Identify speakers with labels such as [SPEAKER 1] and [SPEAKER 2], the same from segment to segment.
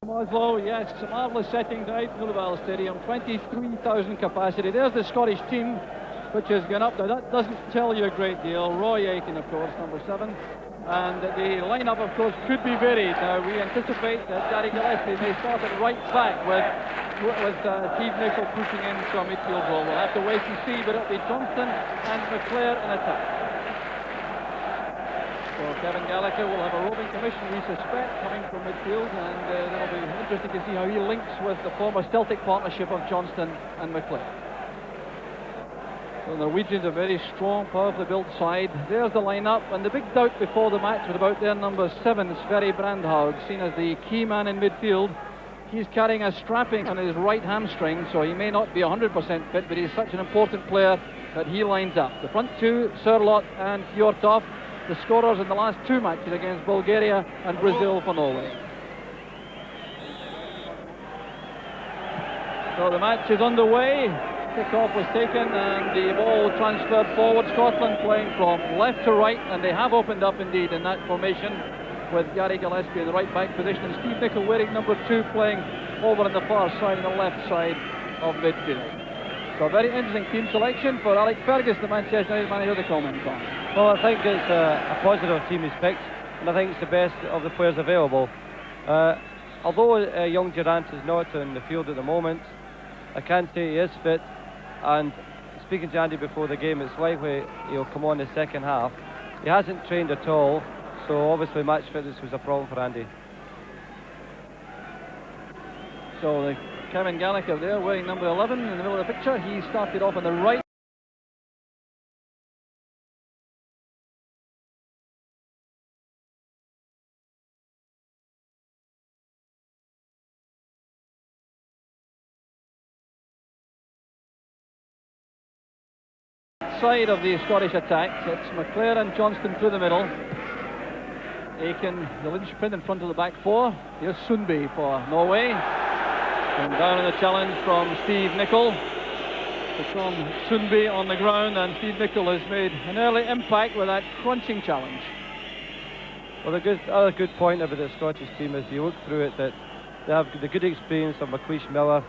[SPEAKER 1] Oslo, yes, marvellous settings out in Ullevaal Stadium, 23,000 capacity. There's the Scottish team, which has gone up. Now that doesn't tell you a great deal. Roy Aitken, of course, number 7. And the lineup, of course, could be varied. Now we anticipate that Gillespie may start at right back with Steve Nicol pushing in from midfield role. We'll have to wait and see, but it'll be Johnston and McClair in attack. So Kevin Gallacher will have a roving commission, we suspect, coming from midfield, and it'll be interesting to see how he links with the former Celtic partnership of Johnston and McLeish. So the Norwegians are a very strong, powerfully built side. There's the lineup, and the big doubt before the match was about their number 7, Sverre Brandhaug, seen as the key man in midfield. He's carrying a strapping on his right hamstring, so he may not be 100% fit, but he's such an important player that he lines up. The front two, Sørloth and Fjørtoft, the scorers in the last 2 matches against Bulgaria and Brazil for Norway. So the match is underway. Kick-off was taken and the ball transferred forward. Scotland playing from left to right, and they have opened up indeed in that formation with Gary Gillespie in the right back position and Steve Nicol wearing number 2 playing over on the far side, on the left side of midfield. So a very interesting team selection for Alex Fergus, the Manchester United manager, to comment on.
[SPEAKER 2] Well, I think it's a positive team he's picked, and I think it's the best of the players available. Although young Durrant is not on the field at the moment, I can say he is fit, and speaking to Andy before the game, it's likely he'll come on the second half. He hasn't trained at all, so obviously match fitness was a problem for Andy.
[SPEAKER 1] So Kevin Gallacher there wearing number 11 in the middle of the picture. He started off on the right side of the Scottish attack. It's McClair and Johnston through the middle. Aitken, the linchpin in front of the back 4. Here's Sundby for Norway. And down in the challenge from Steve Nicol. It's from Sundby on the ground, and Steve Nicol has made an early impact with that crunching challenge.
[SPEAKER 2] Well, the other good point about the Scottish team is you look through it that they have the good experience of McLeish Miller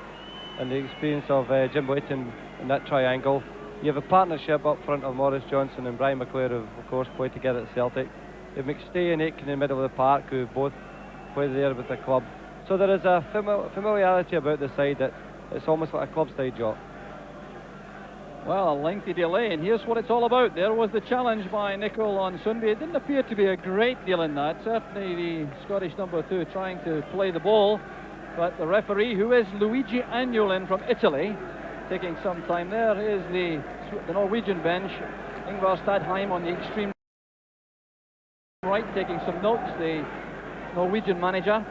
[SPEAKER 2] and the experience of Jim Leighton in that triangle. You have a partnership up front of Maurice Johnson and Brian McClair, who of course played together at Celtic. You have McStay and Aitken in the middle of the park, who both play there with the club. So there is a familiarity about the side that it's almost like a club side job.
[SPEAKER 1] Well, a lengthy delay, and here's what it's all about. There was the challenge by Nicol on Sundby. It didn't appear to be a great deal in that. Certainly the Scottish number 2 trying to play the ball, but the referee, who is Luigi Agnolin from Italy, taking some time there, is the Norwegian bench. Ingvar Stadheim on the extreme right taking some notes, the Norwegian manager.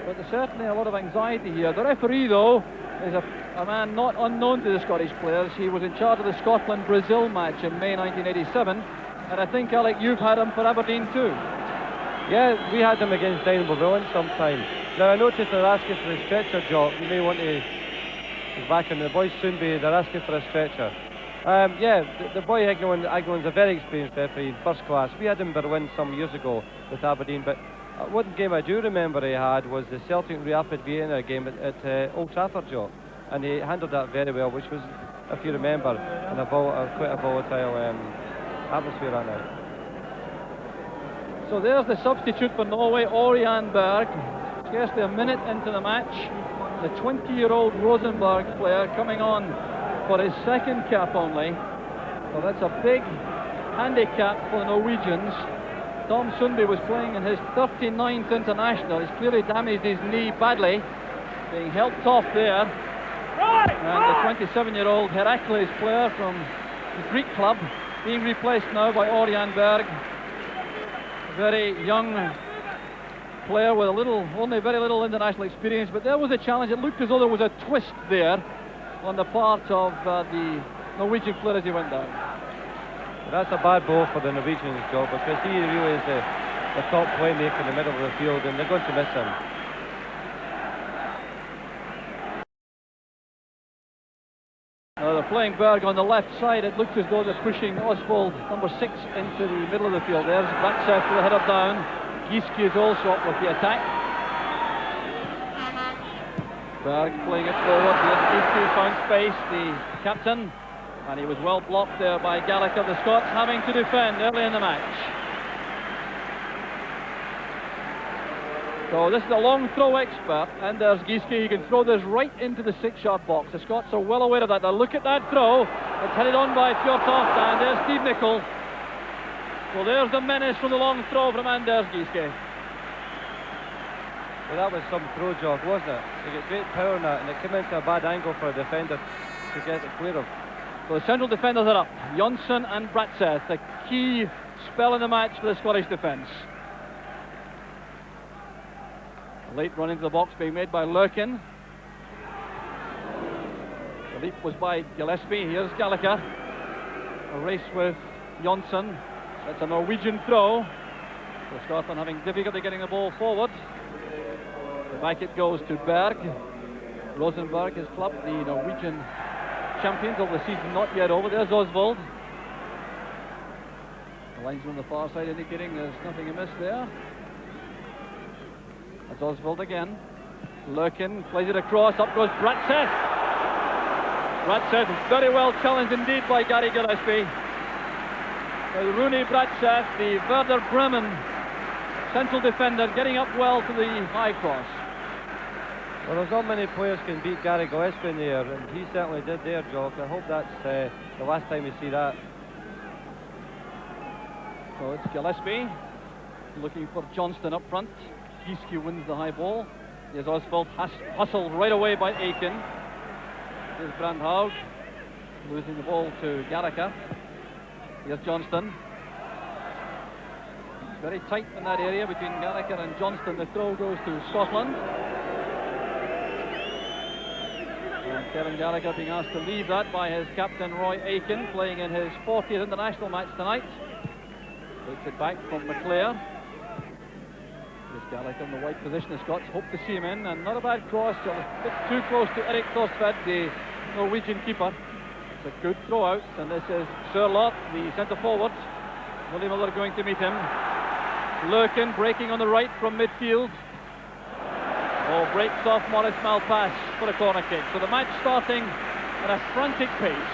[SPEAKER 1] But there's certainly a lot of anxiety here. The referee, though, is a man not unknown to the Scottish players. He was in charge of the Scotland-Brazil match in May 1987, and I think, Alec, you've had him for Aberdeen too.
[SPEAKER 2] Yeah, we had him against Dynamo Berlin sometime. Now I noticed they're asking for a stretcher job. You may want to back on the boys Sundby, they're asking for a stretcher. Yeah, the boy Agnolin's a very experienced referee, first class. We had him in Berlin some years ago with Aberdeen, but one game I do remember he had was the Celtic Rapid Vienna game at Old Trafford, Joe, and he handled that very well, which was, if you remember, in quite a volatile atmosphere right now.
[SPEAKER 1] So there's the substitute for Norway, Ørjan Berg, scarcely a minute into the match. The 20-year-old Rosenborg player coming on for his second cap only. So that's a big handicap for the Norwegians. Tom Sundby was playing in his 39th international. He's clearly damaged his knee badly, being helped off there. And the 27-year-old Heracles player from the Greek club being replaced now by Ørjan Berg. A very young player with only very little international experience, but there was a challenge. It looked as though there was a twist there on the part of the Norwegian player as he went down.
[SPEAKER 2] That's a bad blow for the Norwegians, job, because he really is the top playmaker in the middle of the field, and they're going to miss him.
[SPEAKER 1] They're playing Berg on the left side. It looks as though they're pushing Osvold, number 6, into the middle of the field. There's Bratseth with the header down. Giske is also up with the attack. Berg playing it forward. Giske found space, the captain, and he was well blocked there by Gallacher. The Scots having to defend early in the match. So this is a long throw expert, and there's Giske. He can throw this right into the 6-yard box. The Scots are well aware of that. Now look at that throw. It's headed on by Fjørtoft, and there's Steve Nicol. Well, there's the menace from the long throw from Anders Giske.
[SPEAKER 2] Well, that was some throw jog, wasn't it? They got great power in that, and it came into a bad angle for a defender to get it clear of.
[SPEAKER 1] So the central defenders are up. Johnsen and Bratseth, the key spell in the match for the Scottish defence. A late run into the box being made by Løken. The leap was by Gillespie. Here's Gallacher. A race with Johnsen. That's a Norwegian throw. So Scotland having difficulty getting the ball forward. Back it goes to Berg. Rosenborg, his club, the Norwegian champions of the season not yet over. There's Osvold. The linesman on the far side indicating there's nothing amiss there. That's Osvold again. Løken plays it across. Up goes Bratseth. Bratseth very well challenged indeed by Gary Gillespie. Rooney Bratseth, the Werder Bremen central defender, getting up well to the high cross.
[SPEAKER 2] Well, there's not many players can beat Gary Gillespie in the air, and he certainly did their job. I hope that's the last time we see that.
[SPEAKER 1] So it's Gillespie looking for Johnston up front. Giske wins the high ball. Here's Osvold hustled right away by Aitken. Here's Brandhaug losing the ball to Gallacher. Here's Johnston. It's very tight in that area between Gallacher and Johnston. The throw goes to Scotland. And Kevin Gallacher being asked to leave that by his captain Roy Aitken, playing in his 40th international match tonight. Takes it back from McClair. Here's Gallacher in the wide position. The Scots hope to see him in, and not a bad cross. A bit too close to Erik Thorstvedt, the Norwegian keeper. It's a good throw out, and this is Sørloth, the centre forward. William Miller going to meet him. Løken breaking on the right from midfield. Oh, breaks off Maurice Malpas for a corner kick. So the match starting at a frantic pace.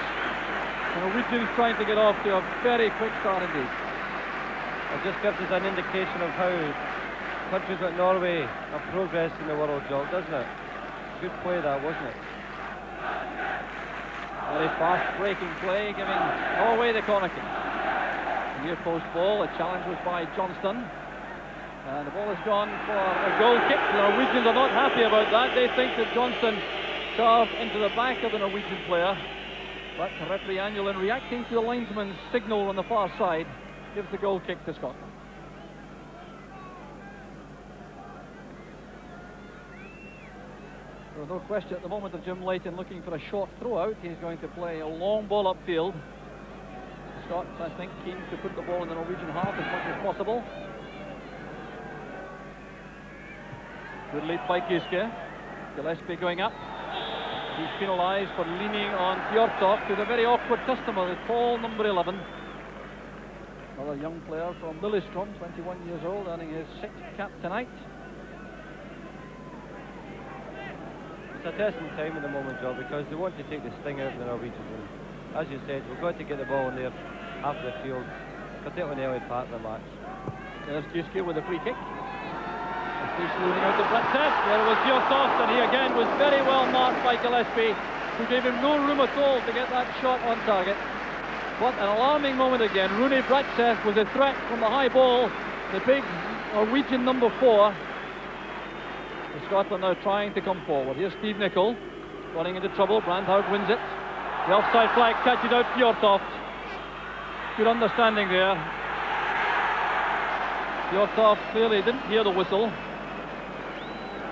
[SPEAKER 1] The Norwegians trying to get off to a very quick start indeed.
[SPEAKER 2] It just gives us an indication of how countries like Norway have progressed in the world, Joel, doesn't it? Good play that, wasn't it?
[SPEAKER 1] Very fast breaking play, giving Norway the corner kick. Near post ball, a challenge was by Johnston. And the ball has gone for a goal kick. The Norwegians are not happy about that. They think that Johnston carved into the back of the Norwegian player. But referee Agnolin, reacting to the linesman's signal on the far side, gives the goal kick to Scotland. There's no question at the moment of Jim Leighton looking for a short throw out. He's going to play a long ball upfield. The Scots, I think, keen to put the ball in the Norwegian half as much as possible. Good lead by Giske. Gillespie going up. He's penalised for leaning on Fjørtoft, who's a very awkward customer, with Paul number 11. Another young player from Lillestrøm, 21 years old, earning his 6th cap tonight.
[SPEAKER 2] It's a testing time at the moment, Joe, because they want to take the sting out of the Norwegians. And as you said, we've got to get the ball in there after the field, particularly in the early part of the match.
[SPEAKER 1] There's Giske with a free kick. He's losing out to Bratseth. There was Fjørtoft, and he again was very well marked by Gillespie, who gave him no room at all to get that shot on target. What an alarming moment again. Rooney Bratseth was a threat from the high ball. The big Norwegian number 4. The Scotland now trying to come forward. Here's Steve Nicol running into trouble. Brandhaug wins it. The offside flag catches out Fjørtoft. Good understanding there. Fjørtoft clearly didn't hear the whistle,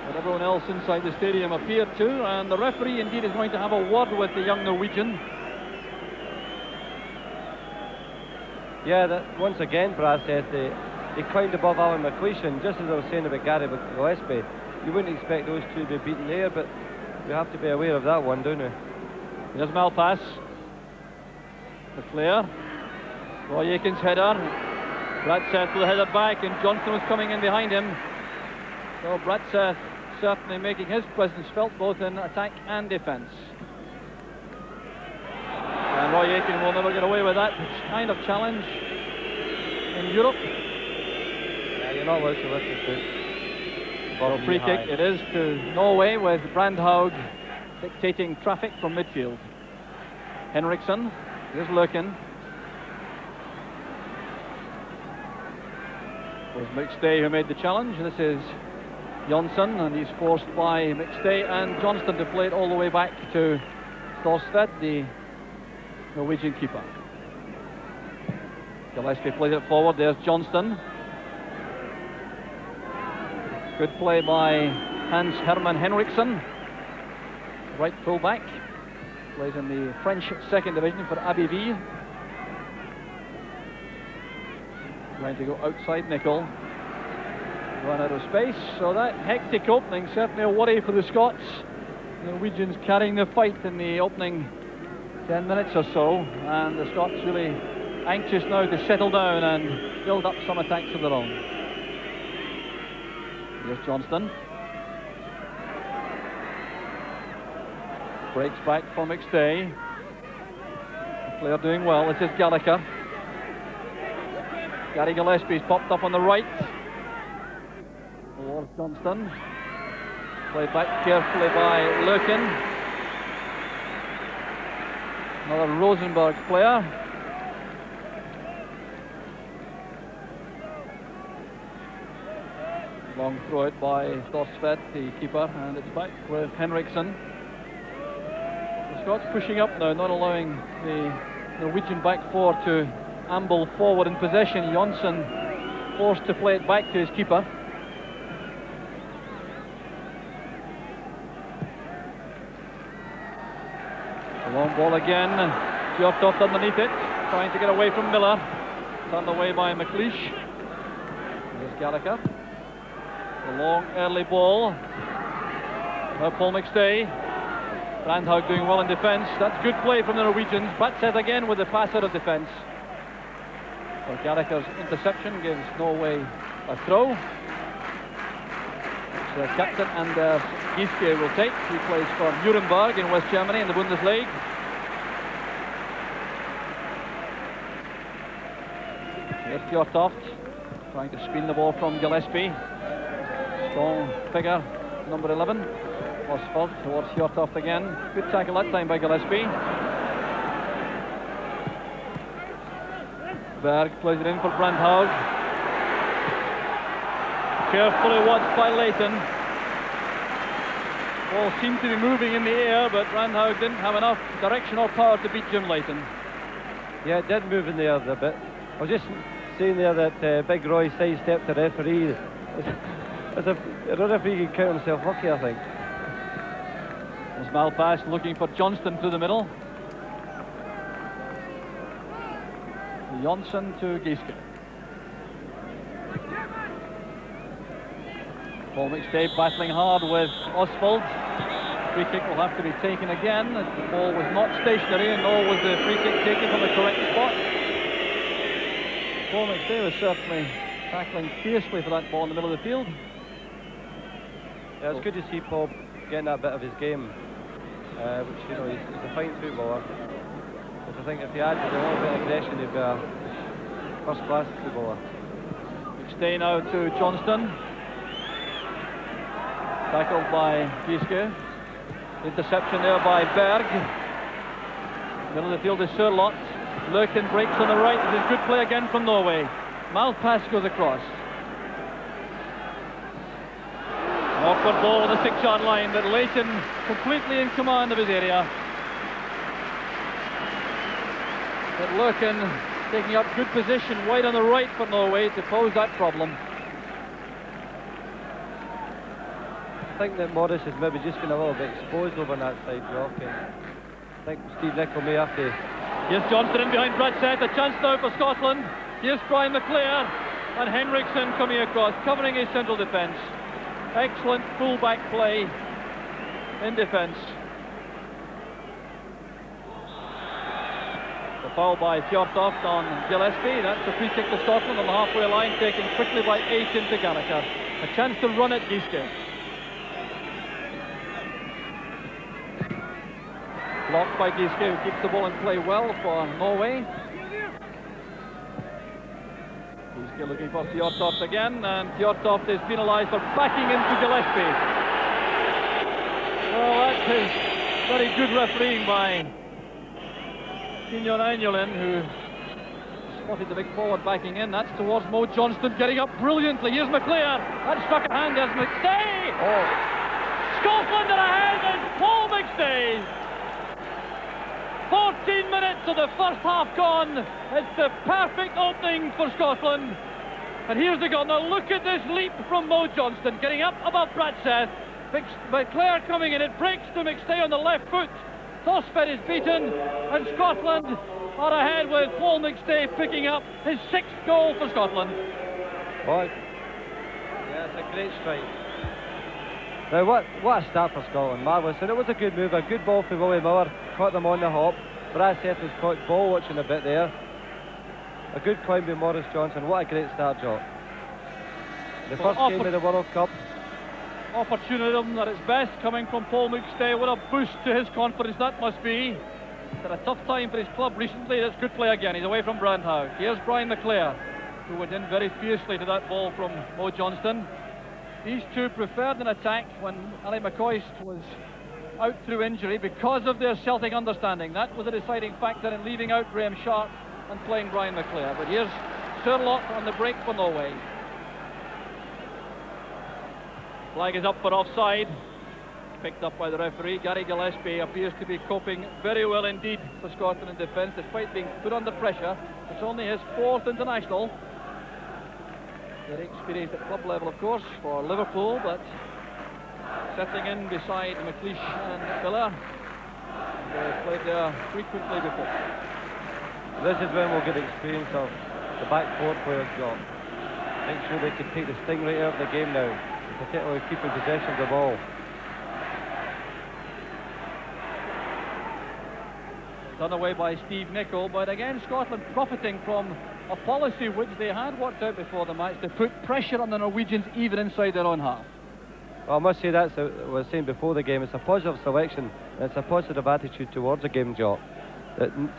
[SPEAKER 1] but everyone else inside the stadium appeared to, and the referee indeed is going to have a word with the young Norwegian.
[SPEAKER 2] Yeah, once again, Bratseth, they climbed above Alan McLeish, and just as I was saying about Gary Gillespie, you wouldn't expect those two to be beaten there, but we have to be aware of that one, don't we?
[SPEAKER 1] Here's Malpas. McClair. Roy Aitken's header. Bratseth with the header back, and Johnston was coming in behind him. So Bratseth certainly making his presence felt both in attack and defence. And Roy Aitken will never get away with that kind of challenge in Europe.
[SPEAKER 2] Yeah, you're not allowed to lift your foot.
[SPEAKER 1] So free kick it is to Norway, with Brandhaug dictating traffic from midfield. Henriksen, here's Løken. It was McStay who made the challenge. This is Johnsen, and he's forced by McStay and Johnston to play it all the way back to Thorstvedt, the Norwegian keeper. Gillespie plays it forward. There's Johnston. Good play by Hans Hermann Henriksen, right full-back. Plays in the French second division for Abbeville. Trying to go outside Nicol. Run out of space. So that hectic opening, certainly a worry for the Scots. The Norwegians carrying the fight in the opening 10 minutes or so, and the Scots really anxious now to settle down and build up some attacks of their own. Here's Johnston. Breaks back for McStay. McClair doing well. This is Gallacher. Gary Gillespie's popped up on the right. Towards Johnston. Played back carefully by Løken. Another Rosenborg player. Long throw out by Thorstvedt, the keeper, and it's back with Henriksen. The Scots pushing up now, not allowing the Norwegian back four to amble forward in possession. Johnsen forced to play it back to his keeper. A long ball again, and Fjørtoft underneath it, trying to get away from Miller. Turned away by McLeish. Here's Gallacher. A long early ball. Now Paul McStay. Brandhaug doing well in defence. That's good play from the Norwegians. Bratseth again with the pass out of defence. So Gallacher's interception gives Norway a throw. The captain Anders Giske will take. He plays for Nuremberg in West Germany in the Bundesliga. Here's Fjørtoft trying to spin the ball from Gillespie. Strong figure, number 11. Osvold towards Fjørtoft again. Good tackle that time by Gillespie. Berg plays it in for Brandhaug. Carefully watched by Leighton. Ball seemed to be moving in the air, but Brandhaug didn't have enough direction or power to beat Jim Leighton.
[SPEAKER 2] Yeah, it did move in the air a bit. I was just saying there that Big Roy sidestepped the referee. The referee can count himself lucky, I think.
[SPEAKER 1] There's Malpas looking for Johnston through the middle. Johnsen to Giske. Paul McStay battling hard with Osvold. Free kick will have to be taken again. The ball was not stationary, and nor was the free kick taken from the correct spot. Paul McStay was certainly tackling fiercely for that ball in the middle of the field.
[SPEAKER 2] Yeah, it's good to see Paul getting that bit of his game, which, you know, he's a fine footballer. But I think if he added a little bit of aggression, he'd be a first-class footballer.
[SPEAKER 1] McStay now to Johnston. Tackled by Giske. Interception there by Berg. Middle of the field is Sørloth. Løken breaks on the right. This is good play again from Norway. Malpas goes across. An awkward ball on the 6-yard line, but Leighton completely in command of his area. But Løken taking up good position wide on the right for Norway to pose that problem.
[SPEAKER 2] I think that Morris is maybe just been a little bit exposed over on that side, Rock. I think Steve Nicol may have to.
[SPEAKER 1] Here's Johnston in behind Bratseth. A chance now for Scotland. Here's Brian McClair, and Henriksen coming across, covering his central defence. Excellent full-back play in defence. The foul by Fjørtoft on Gillespie. That's a free kick to Scotland on the halfway line, taken quickly by Aitken to Gallacher. A chance to run at Giske. Blocked by Giske, who keeps the ball in play well for Norway. Giske looking for Fjørtoft again, and Fjørtoft is penalised for backing into Gillespie. Well, that is very good refereeing by Agnolin, who spotted the big forward backing in. That's towards Johnston, getting up brilliantly. Here's McClair. That struck a hand as McStay.
[SPEAKER 2] Oh.
[SPEAKER 1] Scotland are ahead as Paul McStay. 14 minutes of the first half gone. It's the perfect opening for Scotland. And here's the goal. Now look at this leap from Johnston, getting up above Bratseth. McClair coming in. It breaks to McStay on the left foot. Thorstvedt is beaten, and Scotland are ahead with Paul McStay picking up his 6th goal for Scotland.
[SPEAKER 2] Boy. Yeah, it's a great strike. Now, what a start for Scotland, marvellous. And it was a good move, a good ball for Willie Miller, caught them on the hop. Bratseth was caught ball watching a bit there. A good climb by Maurice Johnson. What a great start, Joe. The first game of the World Cup.
[SPEAKER 1] Opportunism at its best coming from Paul McStay. What a boost to his confidence that must be. He's had a tough time for his club recently. That's good play again. He's away from Brandhaug. Here's Brian McClair, who went in very fiercely to that ball from Johnston. These two preferred an attack when Ali McCoist was out through injury because of their Celtic understanding. That was a deciding factor in leaving out Graham Sharp and playing Brian McClair. But here's Sørloth on the break for Norway. Flag is up for offside. Picked up by the referee. Gary Gillespie appears to be coping very well indeed for Scotland in defence, despite being put under pressure. It's only his 4th international. Very experienced at club level, of course, for Liverpool, but settling in beside McLeish and Miller. They've played there frequently before.
[SPEAKER 2] This is when we'll get the experience of the back 4 players' job. Make sure they can take the sting right out of the game now, particularly keeping possession of the ball.
[SPEAKER 1] Done away by Steve Nicol, but again Scotland profiting from a policy which they had worked out before the match to put pressure on the Norwegians even inside their own half.
[SPEAKER 2] Well, I must say that's what I was saying before the game. It's a positive selection, and it's a positive attitude towards the game, Jock.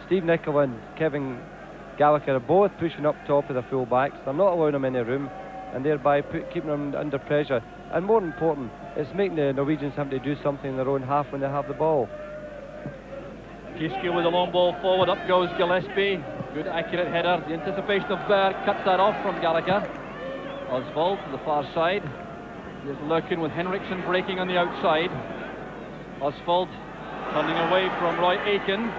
[SPEAKER 2] Steve Nicol and Kevin Gallacher are both pushing up top of the full backs. They're not allowing them any room, and thereby keeping them under pressure. And more important, it's making the Norwegians have to do something in their own half when they have the ball.
[SPEAKER 1] Giske with a long ball forward, up goes Gillespie. Good accurate header. The anticipation of Berg cuts that off from Gallacher. Osvold to the far side. Here's Løken with Henriksen breaking on the outside. Osvold turning away from Roy Aitken.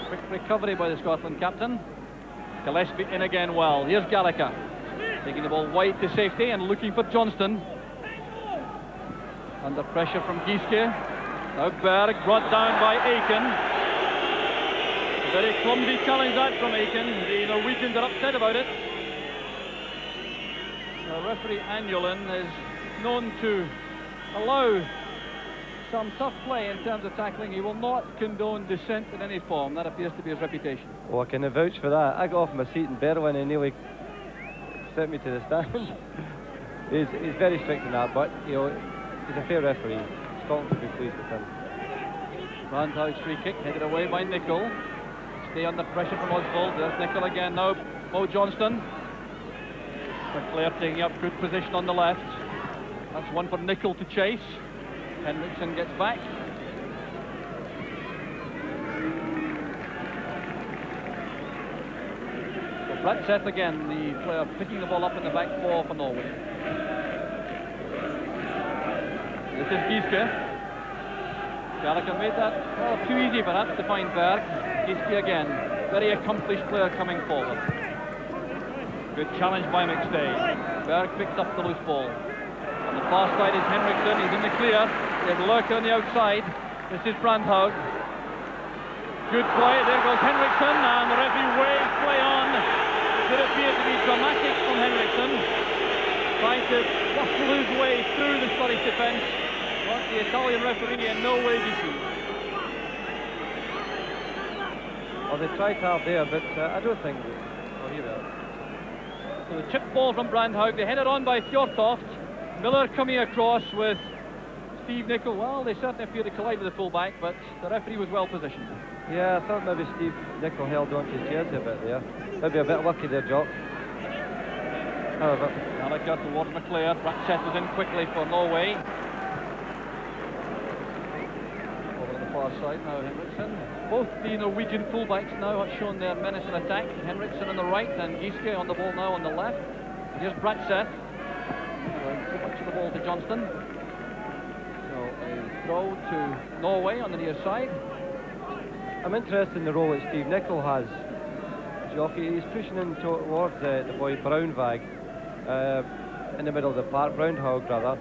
[SPEAKER 1] Quick recovery by the Scotland captain. Gillespie in again well. Here's Gallacher taking the ball wide to safety and looking for Johnston. Under pressure from Giske. Now Berg brought down by Aitken. A very clumsy challenge that from Aitken. The Norwegians are upset about it. Now, referee Agnolin is known to allow some tough play in terms of tackling. He will not condone dissent in any form. That appears to be his reputation.
[SPEAKER 2] Oh, I can vouch for that. I got off my seat in Berlin and nearly sent me to the stand. he's very strict in that, but you know, he's a fair referee. Scotland could be pleased with him.
[SPEAKER 1] Brandhaug's free kick headed away by Nicol. Stay under pressure from Osvold. There's Nicol again now. Johnston. McClair taking up good position on the left. That's one for Nicol to chase. Henriksen gets back. So Bratseth again, the player picking the ball up in the back 4 for Norway. This is Giske. Gallacher made that too easy perhaps to find Berg. Giske again, very accomplished player coming forward. Good challenge by McStay. Berg picks up the loose ball. On the far side is Henriksen, he's in the clear. There's Løken on the outside. This is Brandhaug. Good play, there goes Henriksen, and the referee waves play on. It did appear to be dramatic from Henriksen, trying to bustle his way through the Scottish defence. But the Italian referee in no way deceived.
[SPEAKER 2] Well, they tried hard there, but I don't think... Oh, here we are.
[SPEAKER 1] So the chip ball from Brandhaug, they headed on by Fjørtoft. Miller coming across with Steve Nicol. Well, they certainly appear to collide with the fullback, but the referee was well positioned.
[SPEAKER 2] Yeah, I thought maybe Steve Nicol held on to his jersey a bit there. Maybe a bit lucky there, Jock. However,
[SPEAKER 1] Gallacher towards McClair. Bratseth is in quickly for Norway. Over on the far side now, Henriksen. Both the Norwegian fullbacks now have shown their menace in attack. Henriksen on the right and Giske on the ball now on the left. Here's Bratseth. Too much of the ball to Johnston. So a throw to Norway on the near side.
[SPEAKER 2] I'm interested in the role that Steve Nicol has. Jockey, he's pushing in towards the boy Brandhaug in the middle of the park, Brandhaug rather.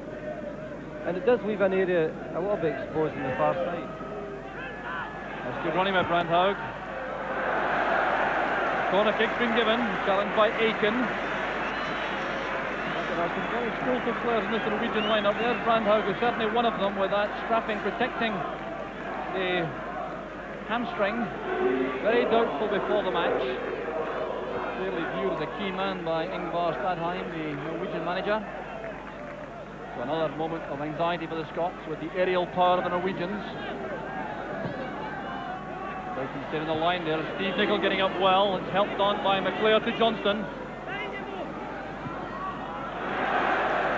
[SPEAKER 2] And it does leave an area a little bit exposed on the far side.
[SPEAKER 1] That's good running by Brandhaug. Corner kick's been given, challenged by Aitken. There are some very skillful players in this Norwegian lineup. There's Brandhaug, who's certainly one of them, with that strapping protecting the hamstring. Very doubtful before the match. Clearly viewed as a key man by Ingvar Stadheim, the Norwegian manager. So another moment of anxiety for the Scots with the aerial power of the Norwegians. Leighton stayed in the line there. Steve Nicol getting up well. It's helped on by McClair to Johnston.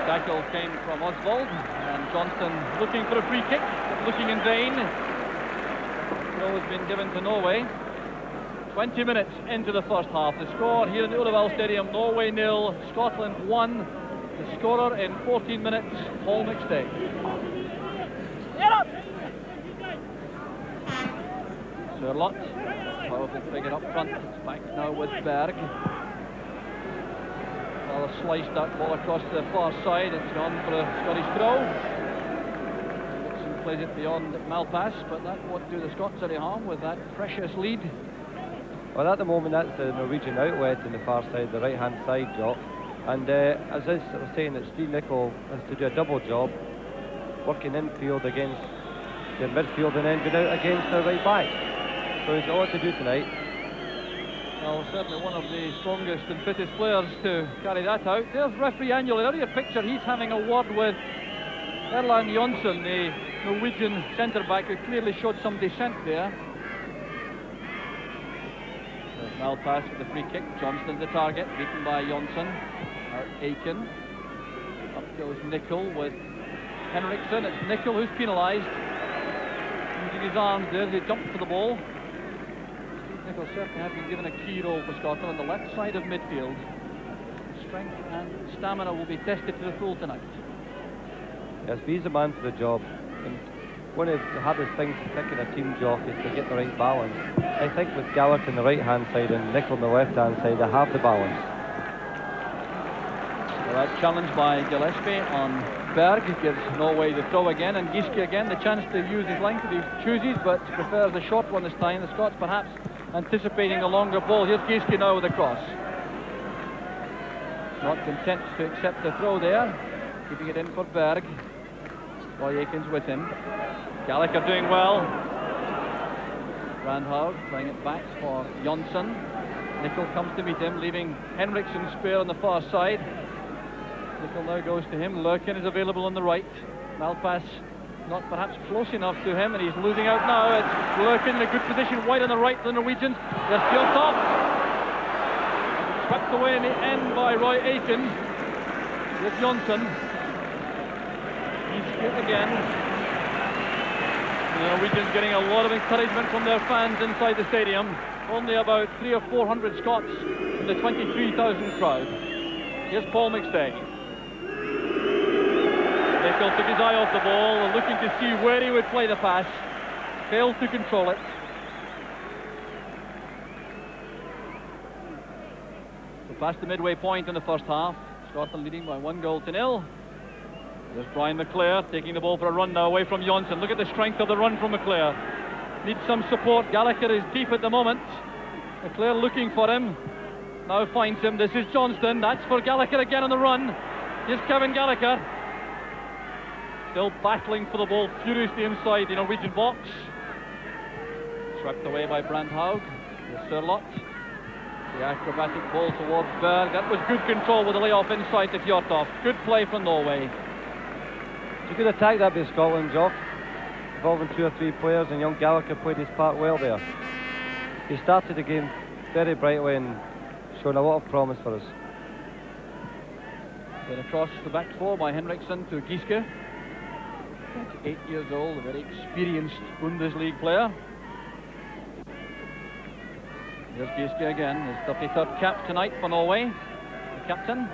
[SPEAKER 1] Tackle came from Osvold, and Johnston looking for a free kick, but looking in vain. Throw has been given to Norway. 20 minutes into the first half. The score here in the Ullevaal Stadium: Norway 0, Scotland 1. The scorer in 14 minutes, Paul McStay. Sørloth, powerful figure up front. It's back now with Berg. Well, sliced that ball across the far side. It's gone for a Scottish throw. Jakobsen plays it beyond Malpas, but that won't do the Scots any harm with that precious lead.
[SPEAKER 2] Well, at the moment, that's the Norwegian outlet in the far side, the right-hand side, Jock. And as I was saying, that Steve Nicol has to do a double job, working infield against the midfield and then going out against the right back. So he's got a lot to do tonight.
[SPEAKER 1] Well, certainly one of the strongest and fittest players to carry that out. There's referee Agnolin. Out of your picture, he's having a word with Erland Johnsen, the Norwegian centre-back, who clearly showed some dissent there. There's Malpas with the free kick. Johnston the target, beaten by Johnsen. Aitken. Up goes Nicol with Henriksen. It's Nicol who's penalised. Using his arms there as he jumped for the ball. Nicol certainly has been given a key role for Scotland on the left side of midfield. Strength and stamina will be tested to the full tonight.
[SPEAKER 2] Yes, he's a man for the job. And one of the hardest things to pick in a team, Jock, is to get the right balance. I think with Gallacher on the right-hand side and Nicol on the left-hand side, they have the balance.
[SPEAKER 1] Well, that challenge by Gillespie on Berg gives Norway the throw again, and Giske again the chance to use his length that he chooses, but prefers the short one this time. The Scots perhaps anticipating the longer ball. Here's Giske now with the cross. Not content to accept the throw there, keeping it in for Berg. Roy Aitken's with him. Gallacher doing well. Brandhaug playing it back for Johnsen. Nicol comes to meet him, leaving Henriksen spare on the far side. Nicol now goes to him. Løken is available on the right. Malpas not perhaps close enough to him, and he's losing out now. It's Løken in a good position, wide on the right for the Norwegians. There's Fjørtoft. Swept away in the end by Roy Aitken. With Johnsen. He's hit again. The Norwegians getting a lot of encouragement from their fans inside the stadium. Only about 300 or 400 Scots in the 23,000 crowd. Here's Paul McStay. Nicol took his eye off the ball, looking to see where he would play the pass. Failed to control it. So past the midway point in the first half. Scotland leading by 1-0. There's Brian McClair taking the ball for a run now away from Johnsen. Look at the strength of the run from McClair. Needs some support. Gallacher is deep at the moment. McClair looking for him. Now finds him. This is Johnston. That's for Gallacher again on the run. Here's Kevin Gallacher. Still battling for the ball furiously inside the Norwegian box. Swept away by Brandhaug. Here's Sørloth. The acrobatic ball towards Berg. That was good control with the layoff inside to Fjørtoft. Good play from Norway.
[SPEAKER 2] It's a good attack that by Scotland, Jock, involving 2 or 3 players, and young Gallacher played his part well there. He started the game very brightly and shown a lot of promise for us.
[SPEAKER 1] Then across the back 4 by Henriksen to Giske. 28 years old, a very experienced Bundesliga player. Here's Giske again, his 33rd cap tonight for Norway, the captain.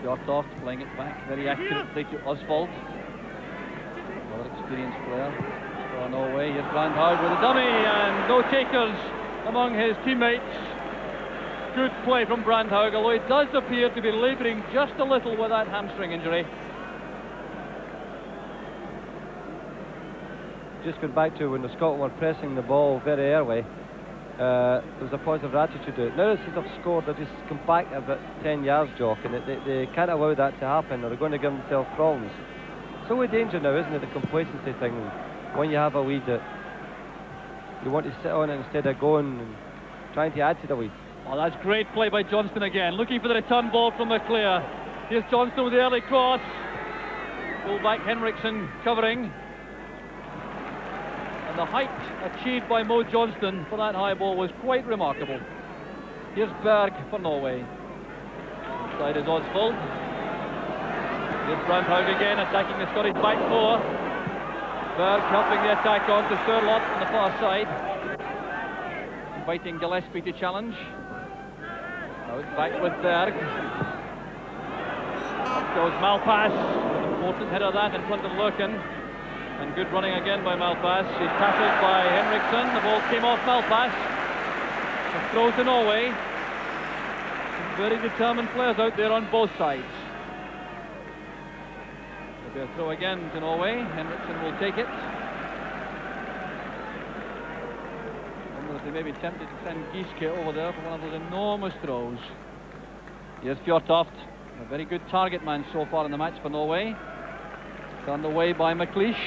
[SPEAKER 1] Fjørtoft playing it back very accurately to Osvold. Another experienced player for Norway. Here's Brandhaug with a dummy, and no takers among his teammates. Good play from Brandhaug, although he does appear to be labouring just a little with that hamstring injury.
[SPEAKER 2] Just going back to when the Scotland were pressing the ball very early, there was a positive attitude to it. Now since they've scored, they just come back a bit 10 yards, Jock, and they can't allow that to happen, or they're going to give themselves problems. It's only danger now, isn't it, the complacency thing, when you have a lead that you want to sit on it instead of going and trying to add to the lead.
[SPEAKER 1] Oh, that's great play by Johnston again, looking for the return ball from McClair. Here's Johnston with the early cross. Full back Henriksen covering. And the height achieved by Mo Johnston for that high ball was quite remarkable. Here's Berg for Norway. Inside is Osvold. Here's Brandhaug again, attacking the Scottish back 4. Berg helping the attack on to Sørloth on the far side. Inviting Gillespie to challenge. Out back with Berg. Up goes Malpas. An important header that in front of Løken. And good running again by Malpas. He's tackled by Henriksen. The ball came off Malpas. A throw to Norway. Some very determined players out there on both sides. There'll be a throw again to Norway. Henriksen will take it. They may be tempted to send Giske over there for one of those enormous throws. Here's Fjørtoft, a very good target man so far in the match for Norway. Turned away by McLeish.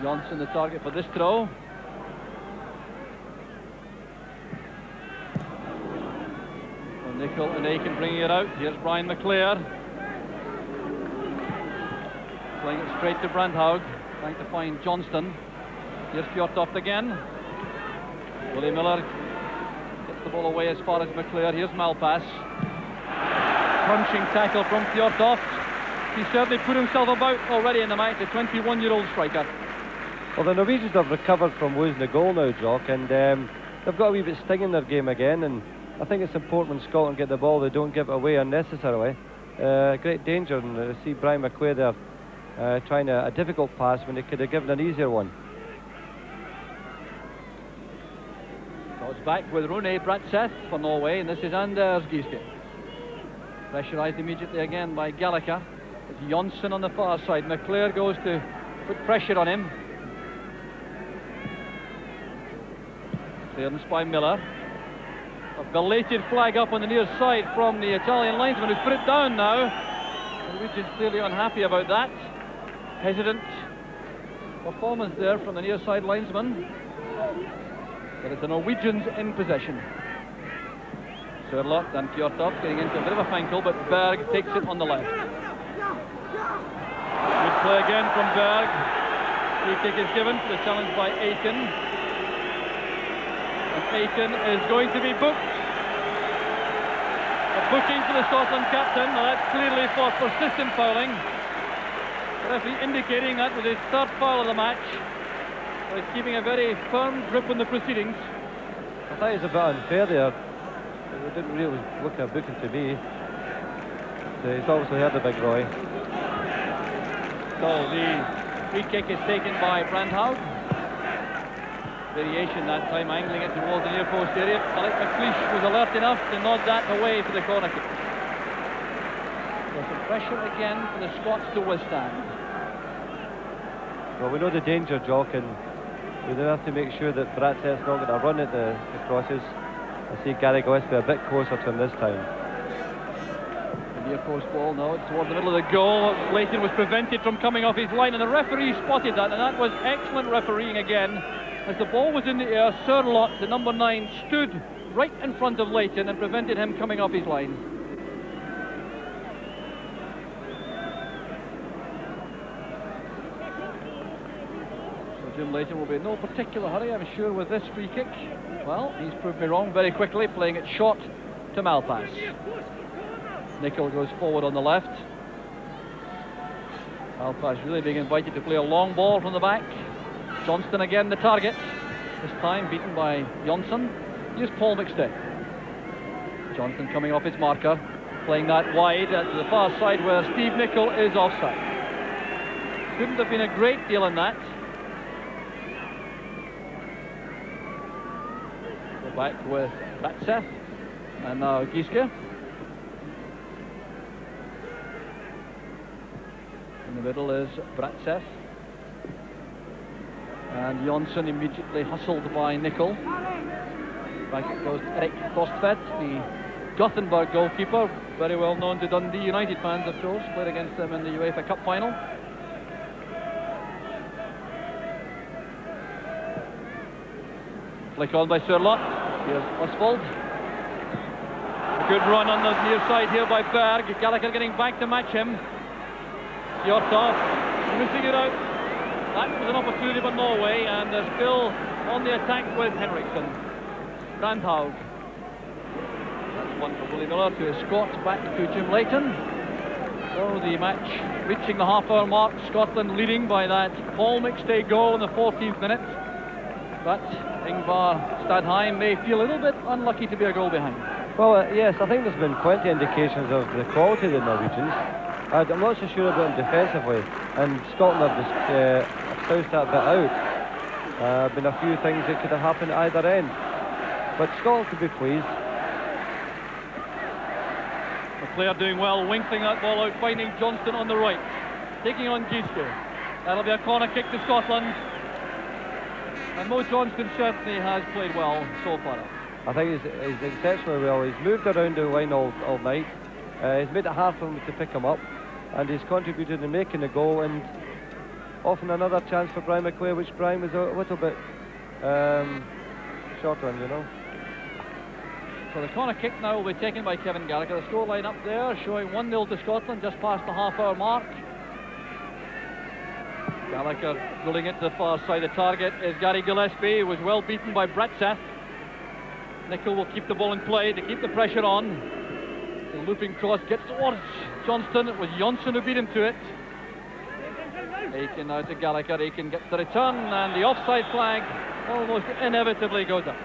[SPEAKER 1] Johnsen the target for this throw. Well, Nicol and Aitken bringing it out. Here's McClair. Playing it straight to Brandhaug, trying to find Johnston. Here's Fjørtoft again. Willie Miller gets the ball away as far as McClair. Here's Malpas. Crunching tackle from Fjørtoft. He certainly put himself about already in the match, the 21-year-old striker.
[SPEAKER 2] Well, the Norwegians have recovered from losing the goal now, Jock, and they've got a wee bit sting in their game again, and I think it's important when Scotland get the ball, they don't give it away unnecessarily. Great danger, and see Brian McClair there trying a difficult pass when they could have given an easier one.
[SPEAKER 1] So it's back with Rune Bratseth for Norway, and this is Anders Giske. Pressurised immediately again by Gallacher. It's Johnsen on the far side. McClair goes to put pressure on him. Clearance by Miller. A belated flag up on the near side from the Italian linesman, who's put it down now. The Norwegians clearly unhappy about that. Hesitant performance there from the near side linesman. But it's the Norwegians in possession. Sørloth and Fjørtoft getting into a bit of a fankle, but Berg takes it on the left. Good play again from Berg. Free kick is given for the challenge by Aitken. And Aitken is going to be booked. A booking for the Scotland captain. Now that's clearly for persistent fouling. The referee indicating that was his 3rd foul of the match. So he's keeping a very firm grip on the proceedings.
[SPEAKER 2] I thought it was a bit unfair there. It didn't really look a booking to me. So he's obviously heard the big Roy.
[SPEAKER 1] So the free kick is taken by Brandhaug. Variation that time, angling it towards the near post area. McLeish was alert enough to nod that away for the corner kick. So some pressure again for the Scots to withstand.
[SPEAKER 2] Well, we know the danger, Jock, and we do have to make sure that Bratseth's not going to run at the crosses. I see Gary Gillespie a bit closer to him this time.
[SPEAKER 1] The near post ball now, it's towards the middle of the goal. Leighton was prevented from coming off his line, and the referee spotted that, and that was excellent refereeing again. As the ball was in the air, Sørloth, the number 9, stood right in front of Leighton and prevented him coming off his line. So Jim Leighton will be in no particular hurry, I'm sure, with this free kick. Well, he's proved me wrong very quickly, playing it short to Malpas. Nicol goes forward on the left. Malpas really being invited to play a long ball from the back. Johnston again the target, this time beaten by Johnsen. Here's Paul McStay. Johnston coming off his marker, playing that wide to the far side where Steve Nicol is offside. Couldn't have been a great deal in that. Go back with Bratseth and now Giske. In the middle is Bratseth. And Johnsen immediately hustled by Nicol. Back it goes Erik Thorstvedt, the Gothenburg goalkeeper, very well known to Dundee United fans, of course, played against them in the UEFA Cup final. Flick on by Sørloth. Here's Osvold. A good run on the near side here by Berg. Gallacher getting back to match him. Fjørtoft missing it out. That was an opportunity for Norway, and they're still on the attack with Henriksen. Brandhaug. That's one for Willie Miller to escort back to Jim Leighton. So the match reaching the half-hour mark. Scotland leading by that Paul McStay goal in the 14th minute. But Ingvar Stadheim may feel a little bit unlucky to be a goal behind.
[SPEAKER 2] Well, yes, I think there's been plenty of indications of the quality of the Norwegians. I'm not so sure about them defensively, and Scotland have just soused that bit out. Been a few things that could have happened at either end, but Scotland could be pleased.
[SPEAKER 1] McClair doing well, winking that ball out, finding Johnston on the right, taking on Giske. That'll be a corner kick to Scotland, and Mo Johnston certainly has played well so far.
[SPEAKER 2] I think he's exceptionally well. He's moved around the line all night. He's made it hard for him to pick him up, and he's contributed in making the goal, and often another chance for Brian McClair, which Brian was a little bit short on, you know.
[SPEAKER 1] So the corner kick now will be taken by Kevin Gallacher. The scoreline up there showing 1-0 to Scotland just past the half-hour mark. Gallacher drilling it to the far side. The target is Gary Gillespie, who was well beaten by Bratseth. Nicol will keep the ball in play to keep the pressure on. The looping cross gets towards Johnston. It was Johnsen who beat him to it. Aitken now to Gallacher. Aitken gets the return, and the offside flag almost inevitably goes up.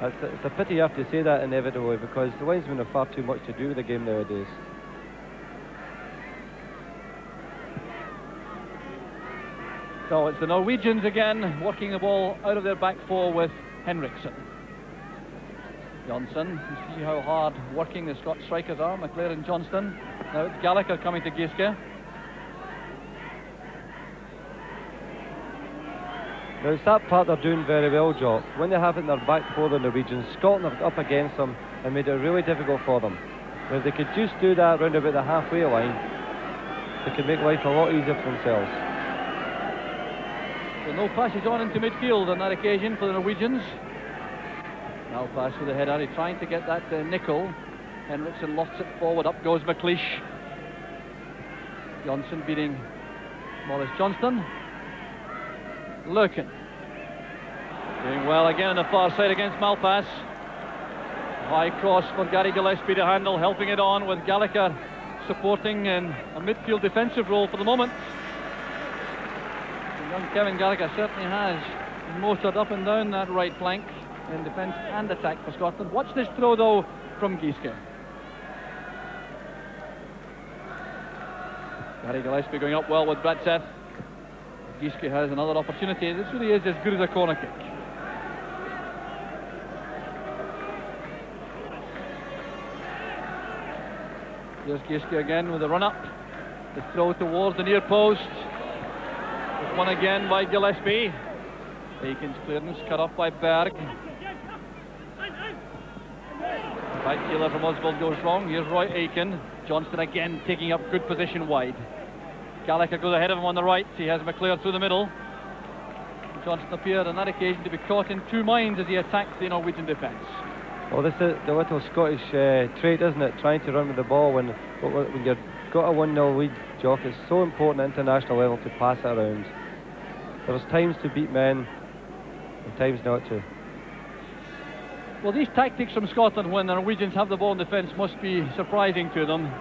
[SPEAKER 2] It's a pity you have to say that inevitably, because the linesmen have far too much to do with the game nowadays.
[SPEAKER 1] So it's the Norwegians again working the ball out of their back four with Henriksen. Johnsen, you see how hard working the Scotch strikers are, McClair and Johnston. Now it's Gallacher coming to Giske.
[SPEAKER 2] Now it's that part they're doing very well, Joe. When they have it in their back four, the Norwegians, Scotland are up against them and made it really difficult for them. Now if they could just do that round about the halfway line, they could make life a lot easier for themselves.
[SPEAKER 1] So no passes on into midfield on that occasion for the Norwegians. Malpas with the header, he's trying to get that Nicol. Henriksen lofts it forward, up goes McLeish. Johnsen beating Maurice Johnston. Løken doing well again on the far side against Malpas. High cross for Gary Gillespie to handle, helping it on with Gallacher supporting in a midfield defensive role for the moment. And young Kevin Gallacher certainly has motored up and down that right flank in defence and attack for Scotland. Watch this throw though from Giske. Gary Gillespie going up well with Bratseth. Giske has another opportunity. This really is as good as a corner kick. Here's Giske again with a run up. The throw towards the near post. This one again by Gillespie. Aiken's clearance cut off by Berg. Right healer from Osvold goes wrong. Here's Roy Aitken. Johnston again taking up good position wide. Gallacher goes ahead of him on the right. He has McClair through the middle. Johnston appeared on that occasion to be caught in two minds as he attacked the Norwegian defence.
[SPEAKER 2] Well, this is the little Scottish trait, isn't it? Trying to run with the ball when you've got a 1-0 lead, Jock. It's so important at international level to pass it around. There's times to beat men and times not to.
[SPEAKER 1] Well, these tactics from Scotland when the Norwegians have the ball in defence must be surprising to them.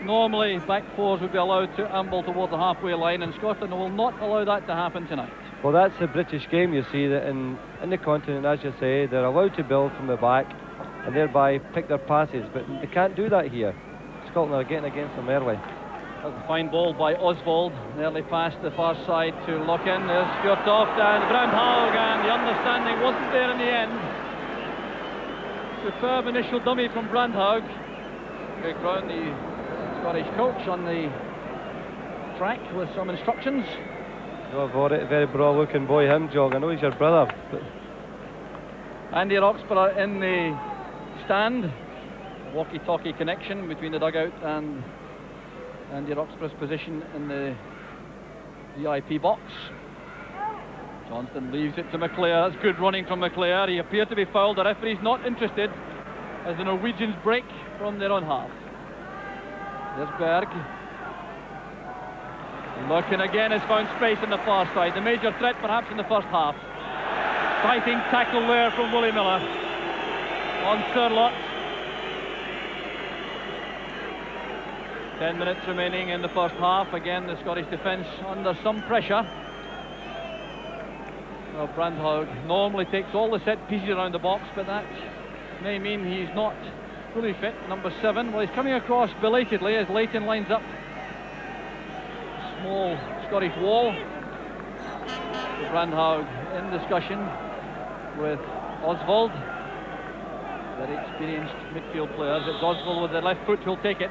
[SPEAKER 1] Normally, back fours would be allowed to amble toward the halfway line, and Scotland will not allow that to happen tonight.
[SPEAKER 2] Well, that's the British game, you see, that in the continent, as you say, they're allowed to build from the back and thereby pick their passes, but they can't do that here. Scotland are getting against them early.
[SPEAKER 1] That's a fine ball by Osvold, nearly past the far side to Løken. There's Fjørtoft and Brandhaug, and the understanding wasn't there in the end. Superb initial dummy from Brandhaug. Greg Brown, the Scottish coach, on the track with some instructions.
[SPEAKER 2] Oh, very broad looking boy, him, Jog. I know he's your brother. But
[SPEAKER 1] Andy Roxburgh in the stand. Walkie-talkie connection between the dugout and Andy Roxburgh's position in the VIP box. Johnston leaves it to McClair. That's good running from McClair. He appeared to be fouled. The referee's not interested as the Norwegians break from their own half. There's Berg. Løken again has found space on the far side. The major threat perhaps in the first half. Fighting tackle there from Willie Miller on Sørloth. 10 minutes remaining in the first half. Again, the Scottish defence under some pressure. Well, Brandhaug normally takes all the set pieces around the box, but that may mean he's not fully fit. Number 7. Well, he's coming across belatedly as Leighton lines up. Small Scottish wall. Brandhaug in discussion with Osvold. Very experienced midfield players. It's Osvold with the left foot who'll take it.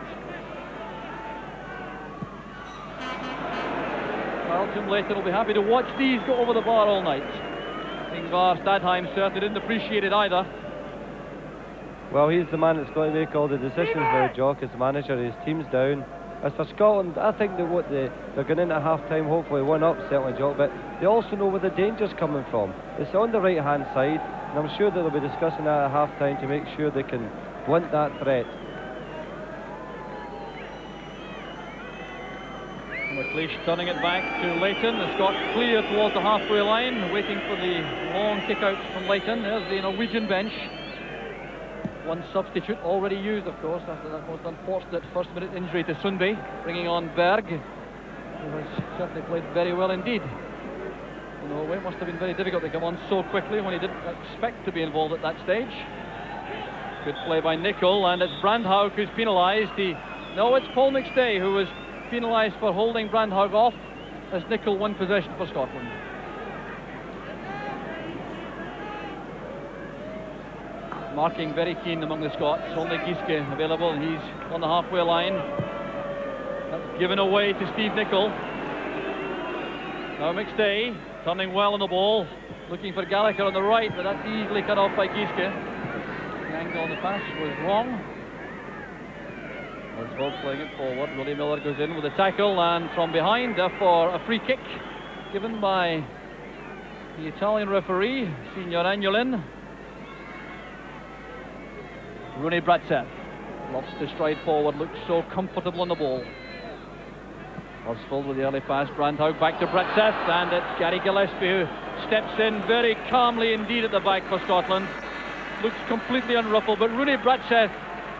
[SPEAKER 1] Well, Tim Leighton will be happy to watch these go over the bar all night. Ingvar Stadheim certainly didn't appreciate it either.
[SPEAKER 2] Well, he's the man that's got to make all the decisions now, Jock, as manager. His team's down. As for Scotland, I think that they're going into half-time, hopefully one up, certainly, Jock, but they also know where the danger's coming from. It's on the right-hand side, and I'm sure that they'll be discussing that at half-time to make sure they can blunt that threat.
[SPEAKER 1] McLeish turning it back to Leighton. The Scots clear towards the halfway line, waiting for the long kick-out from Leighton. There's the Norwegian bench. One substitute already used, of course, after that most unfortunate first-minute injury to Sundby, bringing on Berg, who has certainly played very well indeed. Norway must have been very difficult to come on so quickly when he didn't expect to be involved at that stage. Good play by Nicol, and it's Brandhaug who's penalised. No, it's Paul McStay who was penalised for holding Brandhaug off as Nicol won possession for Scotland. Marking very keen among the Scots. Only Giske available, and he's on the halfway line. That's given away to Steve Nicol. Now McStay turning well on the ball, looking for Gallacher on the right, but that's easily cut off by Giske. The angle on the pass was wrong. Osvold playing it forward. Willie Miller goes in with a tackle, and from behind, therefore, a free kick given by the Italian referee, Signor Agnolin. Rooney Bratseth loves to stride forward, looks so comfortable on the ball. Osvold with the early pass. Brandhaug back to Bratseth, and it's Gary Gillespie who steps in very calmly indeed at the back for Scotland. Looks completely unruffled, but Rooney Bratseth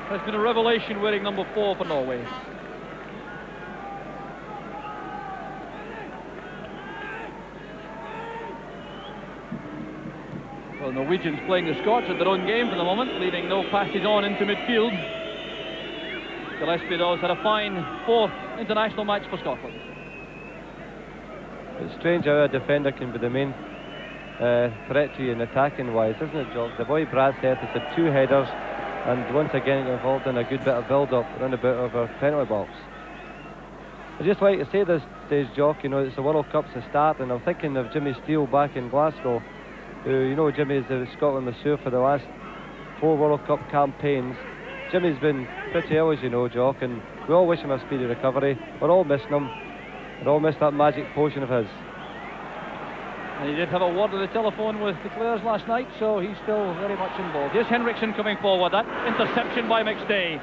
[SPEAKER 1] has been a revelation wearing number 4 for Norway. Well, Norwegians playing the Scots at their own game for the moment, leaving no passes on into midfield. Gillespie, though, has had a fine 4th international match for Scotland.
[SPEAKER 2] It's strange how a defender can be the main threat to you in attacking wise, isn't it, Jock? The boy Bratseth has had 2 headers and once again got involved in a good bit of build-up around about of our penalty box. I'd just like to say this stage, Jock, you know, it's the World Cup's the start, and I'm thinking of Jimmy Steele back in Glasgow, who, you know, Jimmy is the Scotland masseur for the last 4 World Cup campaigns. Jimmy's been pretty ill, as you know, Jock, and we all wish him a speedy recovery. We're all missing him. We all miss that magic potion of his.
[SPEAKER 1] And he did have a word on the telephone with the players last night, so he's still very much involved. Here's Henriksen coming forward. That interception by McStay.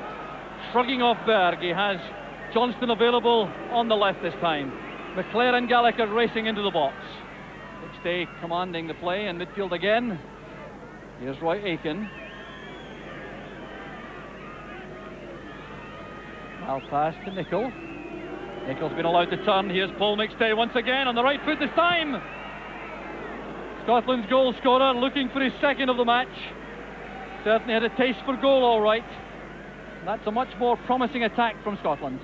[SPEAKER 1] Shrugging off Berg. He has Johnston available on the left this time. McClair and Gallacher racing into the box. McStay commanding the play in midfield again. Here's Roy Aitken. Malpas to Nicol. Nicol's been allowed to turn. Here's Paul McStay once again on the right foot this time. Scotland's goal scorer looking for his second of the match. Certainly had a taste for goal, all right. That's a much more promising attack from Scotland.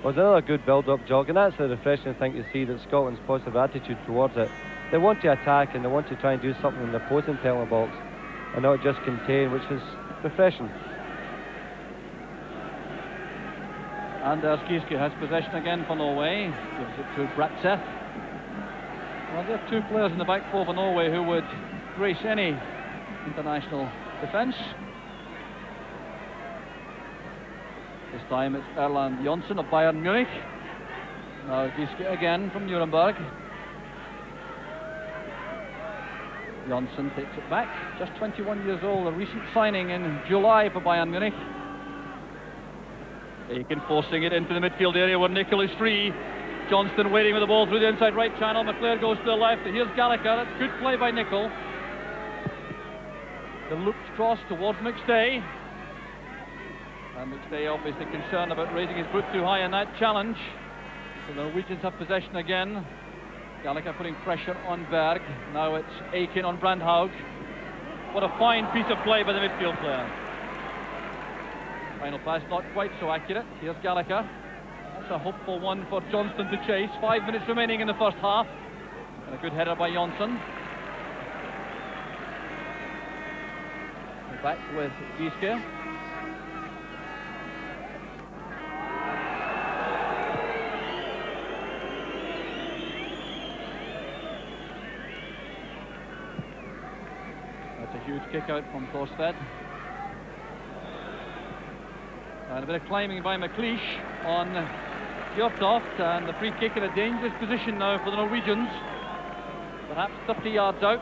[SPEAKER 2] Well, it's another good build-up jog, and that's the refreshing thing to see, that Scotland's positive attitude towards it. They want to attack and they want to try and do something in the opposing penalty box and not just contain, which is refreshing.
[SPEAKER 1] Anders Giske has possession again for Norway. Gives it to Bratseth. Well, there are two players in the back four for Norway who would grace any international defence. This time it's Erland Johnsen of Bayern Munich. Now Giske again from Nuremberg. Johnsen takes it back. Just 21 years old, a recent signing in July for Bayern Munich. Aitken forcing it into the midfield area where Nicol is free. Johnston waiting with the ball through the inside right channel. McClair goes to the left. Here's Gallacher. That's good play by Nicol. The looped cross towards McStay. And McStay obviously concerned about raising his boot too high in that challenge. So the Norwegians have possession again. Gallacher putting pressure on Berg. Now it's Aitken on Brandhaug. What a fine piece of play by the midfield player. Final pass not quite so accurate. Here's Gallacher. That's a hopeful one for Johnston to chase. 5 minutes remaining in the first half. And a good header by Johnsen. Back with Giske. That's a huge kick out from Thorstvedt. And a bit of climbing by McLeish on Fjørtoft, and the free kick in a dangerous position now for the Norwegians. Perhaps 30 yards out.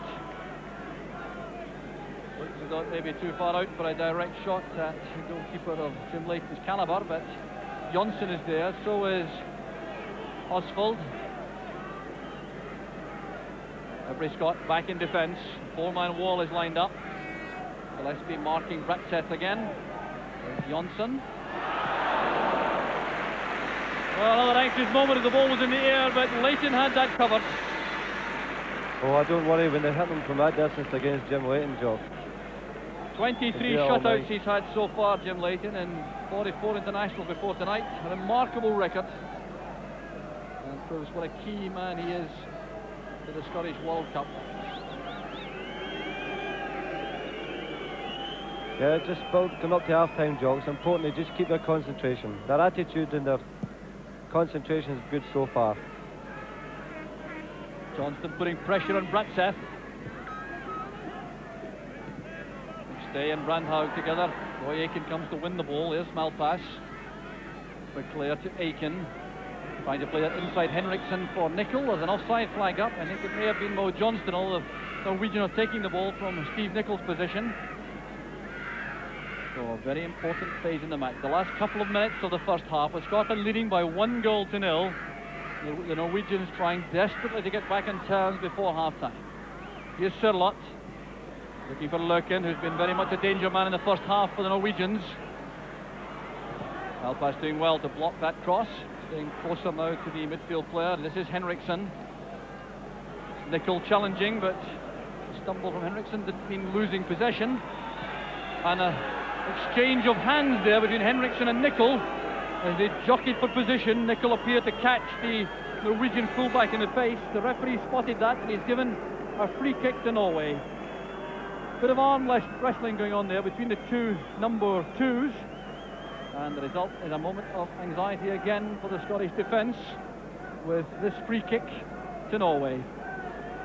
[SPEAKER 1] Looks as though it may be too far out for a direct shot at the goalkeeper of Jim Leighton's calibre, but Johnsen is there, so is Osvold. Every Scot back in defence. Four-man wall is lined up. Gillespie marking Bratseth again. There's Johnsen. Well, another anxious moment as the ball was in the air, but Leighton had that covered.
[SPEAKER 2] Oh, I don't worry when they hit him from that distance against Jim Leighton, Joe.
[SPEAKER 1] 23 shutouts he's had so far, Jim Leighton, and 44 internationals before tonight. A remarkable record. And proves what a key man he is to the Scottish World Cup.
[SPEAKER 2] Yeah, just come up to half-time, Joe. It's important they just keep their concentration. Their attitude and their concentration is good so far.
[SPEAKER 1] Johnston putting pressure on Bratseth. McStay and Brandhaug together. Roy Aitken comes to win the ball. There's Malpas. McClair to Aitken. Trying to play that inside Henriksen for Nicol. There's an offside flag up. I think it may have been Mo Johnston, although the Norwegian are taking the ball from Steve Nicol's position. So a very important phase in the match. The last couple of minutes of the first half, with Scotland leading by 1-0. The Norwegians trying desperately to get back on terms before half-time. Here's Sørloth, looking for Løken, who's been very much a danger man in the first half for the Norwegians. Malpas doing well to block that cross. Staying closer now to the midfield player. This is Henriksen. Nicol challenging, but a stumble from Henriksen didn't mean losing possession. And an exchange of hands there between Henriksen and Nicol. As they jockeyed for position, Nicol appeared to catch the Norwegian fullback in the face. The referee spotted that and he's given a free kick to Norway. Bit of arm wrestling going on there between the two number 2s. And the result is a moment of anxiety again for the Scottish defence with this free kick to Norway.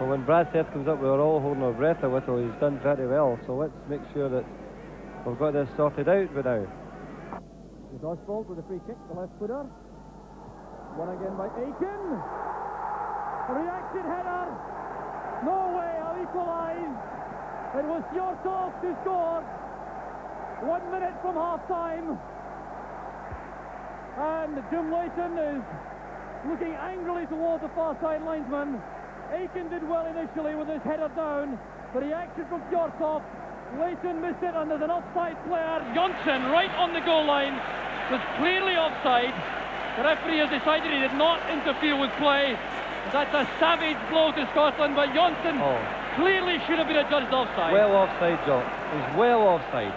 [SPEAKER 2] Well, when Bratseth comes up, we were all holding our breath a little. He's done very well, so let's make sure that we've got this sorted out by now.
[SPEAKER 1] It's Osvold with a free kick, the left footer. One again by Aitken. A reaction header. Norway have equalised. It was Fjørtoft who scored 1 minute from half-time. And Leighton is looking angrily towards the far side linesman. Aitken did well initially with his header down. The reaction from Fjørtoft. Leighton missed it and there's an offside player. Johnsen right on the goal line was clearly offside. The referee has decided he did not interfere with play. That's a savage blow to Scotland, but Johnsen clearly should have been adjudged offside.
[SPEAKER 2] Well offside, Joe. He's well offside.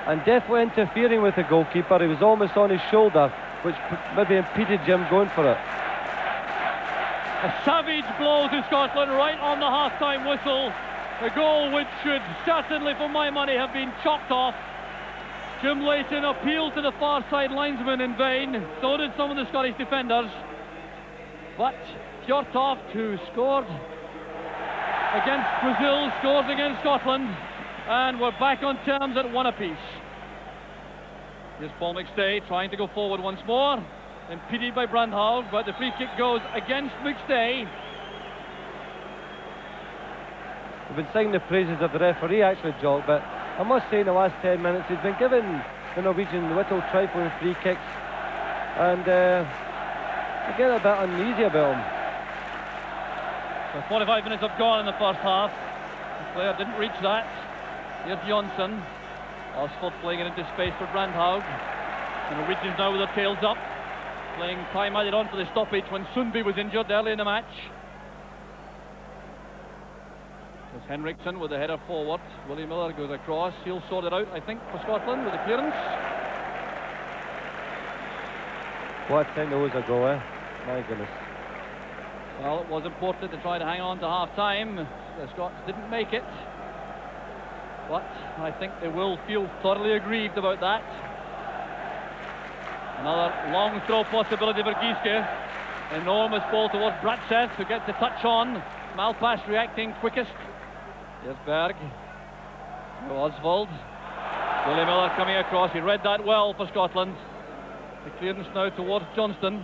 [SPEAKER 2] And definitely interfering with the goalkeeper. He was almost on his shoulder, which maybe impeded Jim going for it.
[SPEAKER 1] A savage blow to Scotland right on the half-time whistle. A goal which should certainly, for my money, have been chopped off. Jim Leighton appealed to the far side linesman in vain. So did some of the Scottish defenders. But Fjørtoft, who scored against Brazil, scores against Scotland. And we're back on terms at 1 apiece. Here's Paul McStay trying to go forward once more. Impeded by Brandhaug, but the free kick goes against McStay.
[SPEAKER 2] We've been singing the praises of the referee actually, Jock, but I must say in the last 10 minutes he's been giving the Norwegian little trifling free kicks, and I get a bit uneasy about him.
[SPEAKER 1] So 45 minutes have gone in the first half. The player didn't reach that. Here's Johnsen. Osvold playing it into space for Brandhaug. The Norwegians now with their tails up, playing time added on for the stoppage when Sundby was injured early in the match. There's Henriksen with the header forward. Willie Miller goes across. He'll sort it out, I think, for Scotland with the clearance.
[SPEAKER 2] What 10 goals ago, eh? My goodness.
[SPEAKER 1] Well, it was important to try to hang on to half-time. The Scots didn't make it. But I think they will feel thoroughly aggrieved about that. Another long throw possibility for Giske. Enormous ball towards Bratseth, who gets the touch on. Malpas reacting quickest. Here's Berg. To Osvold. Willie Miller coming across. He read that well for Scotland. The clearance now towards Johnston.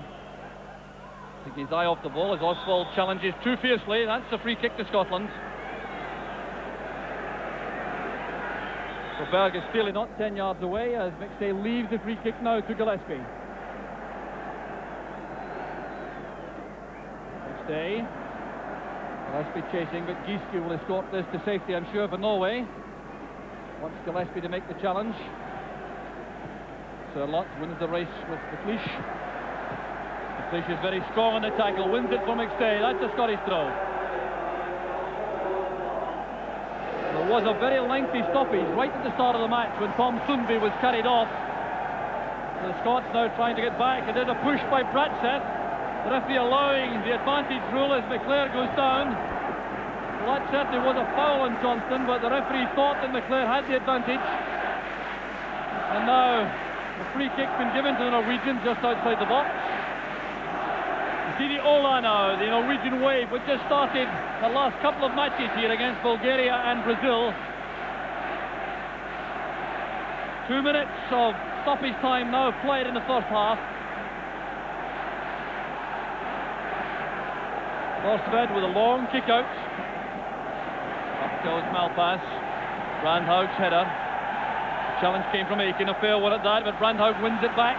[SPEAKER 1] Taking his eye off the ball as Osvold challenges too fiercely. That's a free kick to Scotland. So Berg is clearly not 10 yards away as McStay leaves the free kick now to Gillespie. McStay. Gillespie chasing, but Giske will escort this to safety, I'm sure, for Norway. Wants Gillespie to make the challenge. Sørloth wins the race with McLeish. McLeish is very strong on the tackle, wins it for McStay. That's a Scottish throw. There was a very lengthy stoppage right at the start of the match when Tom Sundby was carried off. The Scots now trying to get back, and there's a push by Bratseth. The referee allowing the advantage rule as McClair goes down. Well, that certainly was a foul on Johnston, but the referee thought that McClair had the advantage. And now the free kick's been given to the Norwegians just outside the box. You see the Ola now, the Norwegian wave, which just started the last couple of matches here against Bulgaria and Brazil. 2 minutes of stoppage time now played in the first half. Thorstvedt with a long kick out. Up goes Malpas. Brandhaug's header. The challenge came from Aitken, a fair one at that, but Brandhaug wins it back.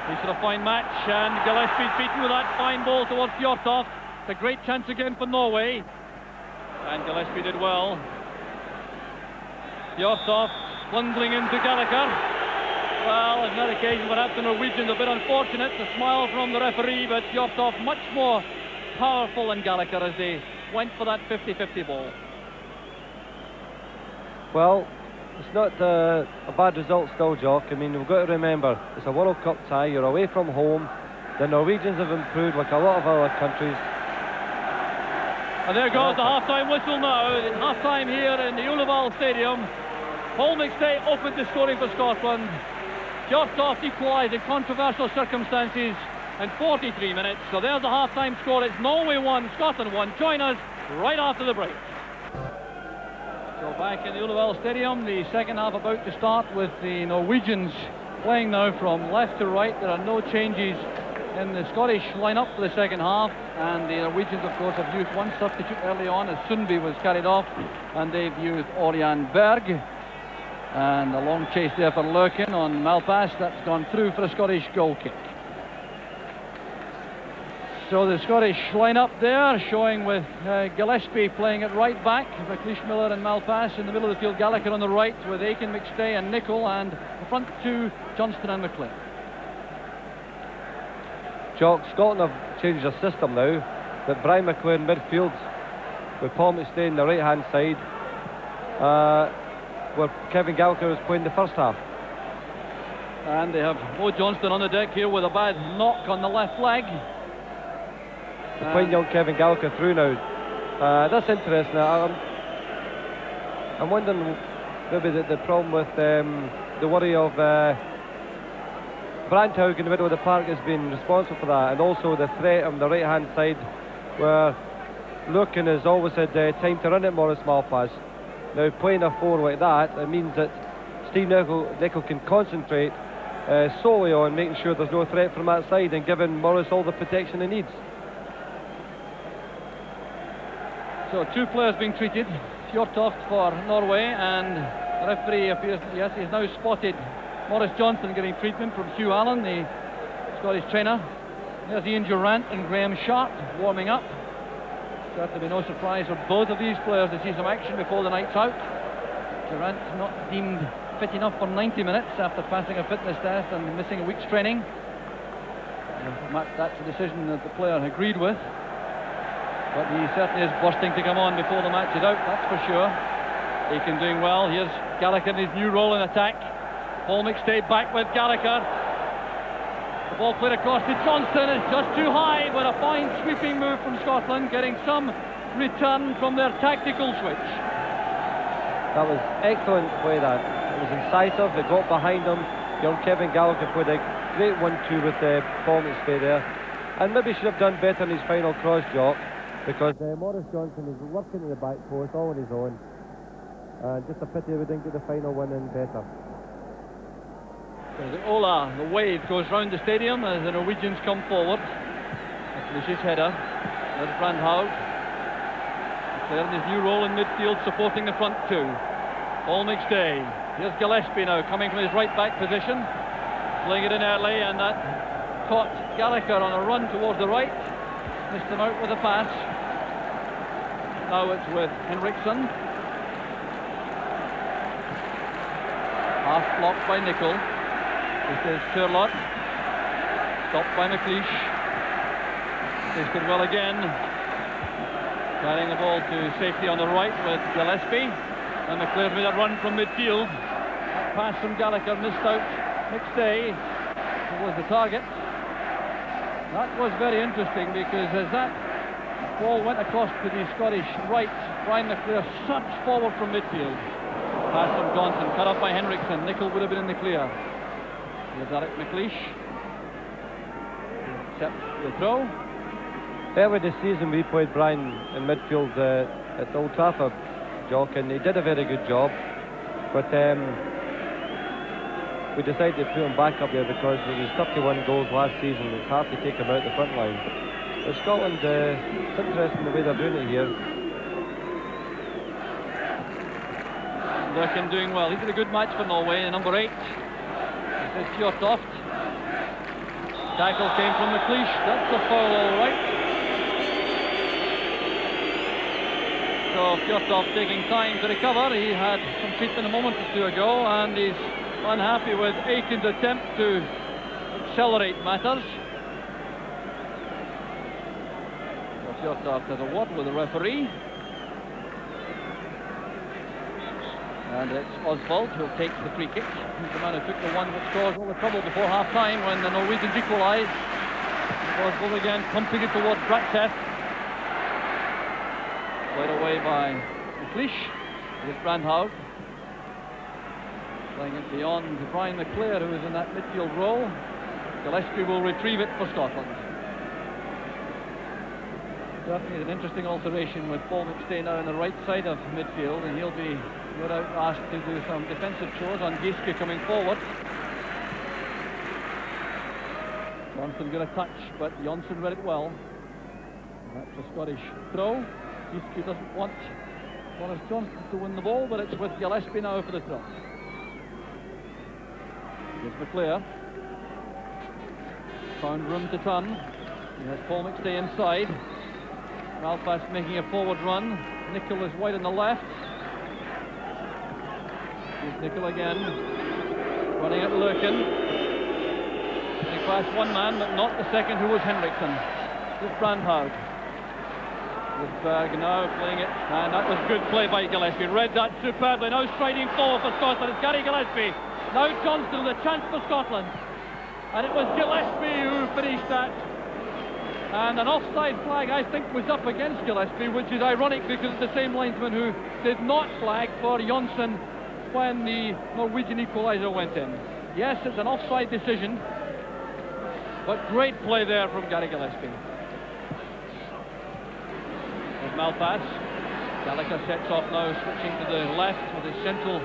[SPEAKER 1] He's got a fine match, and Gillespie's beaten with that fine ball towards Fjørtoft. It's a great chance again for Norway. And Gillespie did well. Fjørtoft plunging into Gallacher. Well, on that occasion, perhaps the Norwegians a bit unfortunate. A smile from the referee, but Fjørtoft much more powerful than Gallacher as they went for that 50-50 ball.
[SPEAKER 2] Well, it's not a bad result still, Jock. I mean, we've got to remember, it's a World Cup tie, you're away from home. The Norwegians have improved like a lot of other countries.
[SPEAKER 1] And there goes the half-time whistle now. Half-time here in the Ullevaal Stadium. Paul McStay opened the scoring for Scotland. Fjørtoft equalised in controversial circumstances in 43 minutes. So there's the half-time score. It's Norway 1, Scotland 1. Join us right after the break. So back in the Ullevaal Stadium, the second half about to start with the Norwegians playing now from left to right. There are no changes in the Scottish lineup for the second half, and the Norwegians, of course, have used one substitute early on as Sundby was carried off, and they've used Berg, and a long chase there for Løken on Malpas. That's gone through for a Scottish goal kick. So the Scottish lineup there, showing with Gillespie playing at right back, McLeish, Miller and Malpas. In the middle of the field, Gallacher on the right with Aitken, McStay and Nicol, and the front two, Johnston and McClair.
[SPEAKER 2] Jock, Scotland have changed their system now, that Brian McClair in midfield with Paul McStay on the right hand side, where Kevin Gallacher was playing the first half.
[SPEAKER 1] And they have Johnston on the deck here with a bad knock on the left leg.
[SPEAKER 2] They're playing young Kevin Gallacher through now. That's interesting. I'm wondering maybe the problem with the worry of Brandhaug in the middle of the park has been responsible for that, and also the threat on the right hand side where Løken has always had time to run at Maurice Malpas. Now playing a 4 like that, it means that Steve Nicol can concentrate solely on making sure there's no threat from that side and giving Maurice all the protection he needs.
[SPEAKER 1] So 2 players being treated, Fjørtoft for Norway, and the referee appears, yes, he's now spotted Maurice Johnson getting treatment from Hugh Allen, the Scottish trainer. There's Ian Durrant and Graham Sharp warming up. Certainly no surprise for both of these players to see some action before the night's out. Durrant not deemed fit enough for 90 minutes after passing a fitness test and missing a week's training. That's a decision that the player agreed with. But he certainly is bursting to come on before the match is out, that's for sure. Aitken doing well. Here's Gallacher in his new role in attack. Paul McStay back with Gallacher. The ball played across to Johnston. It's just too high, but a fine sweeping move from Scotland, getting some return from their tactical switch.
[SPEAKER 2] That was excellent play, that. It was incisive, it got behind him. Young Kevin Gallacher played a great 1-2 with Paul McStay there. And maybe should have done better in his final cross, Jock, because Maurice Johnson is working in the back post all on his own, and just a pity we didn't get the final one in better.
[SPEAKER 1] So the wave goes round the stadium as the Norwegians come forward. McLeish's header. There's Brandhaug. McClair in his new role in midfield, supporting the front two. Paul McStay. Here's Gillespie now coming from his right back position, playing it in early, and that caught Gallacher on a run towards the right. Missed him out with a pass. Now it's with Henriksen. Half blocked by Nicol. This is Sørloth. Stopped by McLeish. Tasted well again. Carrying the ball to safety on the right with Gillespie. And McClair made a run from midfield. That pass from Gallacher missed out. McStay was the target. That was very interesting, because as that ball went across to the Scottish right, Brian McClair surged forward from midfield. Pass from Johnson, cut off by Henriksen. Nicol would have been in the clear. Here's McLeish. Accepts the throw.
[SPEAKER 2] Early this season we played Brian in midfield at Old Trafford, Jock, and he did a very good job. But we decided to put him back up there because he was 31 goals last season. It's hard to take him out the front line. But Scotland, it's interesting the way they're doing it here.
[SPEAKER 1] Løken doing well. He did a good match for Norway, number 8. This is Fjørtoft. Tackle came from McLeish. That's a foul, all right. So Fjørtoft taking time to recover. He had some treatment a moment or two ago, and he's unhappy with Aitken's attempt to accelerate matters. So Fjørtoft has a word with the referee. And it's Osvold who takes the free kick. He's the man who took the one which caused all the trouble before half-time when the Norwegians equalised. Osvold again pumping it towards Bratseth. Played away by McLeish. Here's Brandhaug. Playing it beyond Brian McClair, who is in that midfield role. Gillespie will retrieve it for Scotland. Certainly an interesting alteration with Paul McStay now on the right side of midfield, and he'll be no doubt asked to do some defensive chores on Giske coming forward. Johnston got a touch, but Johnsen read it well. That's a Scottish throw. Giske doesn't want Boris Johnston to win the ball, but it's with Gillespie now for the throw. Here's McClair. Found room to turn. He has Paul McStay inside. Malpas making a forward run. Nicol is wide on the left. Here's Nicol again. Running at Løken. He passed one man, but not the second, who was Henriksen. Here's Brandhaug. With Berg now playing it, and that was good play by Gillespie. Read that superbly. Now striding forward for Scotland. It's Gary Gillespie. Now Johnston with a chance for Scotland. And it was Gillespie who finished that. And an offside flag, I think, was up against Gillespie, which is ironic because it's the same linesman who did not flag for Johnsen when the Norwegian equaliser went in. Yes, it's an offside decision, but great play there from Gary Gillespie. With Malpas, Gallacher sets off now, switching to the left with his central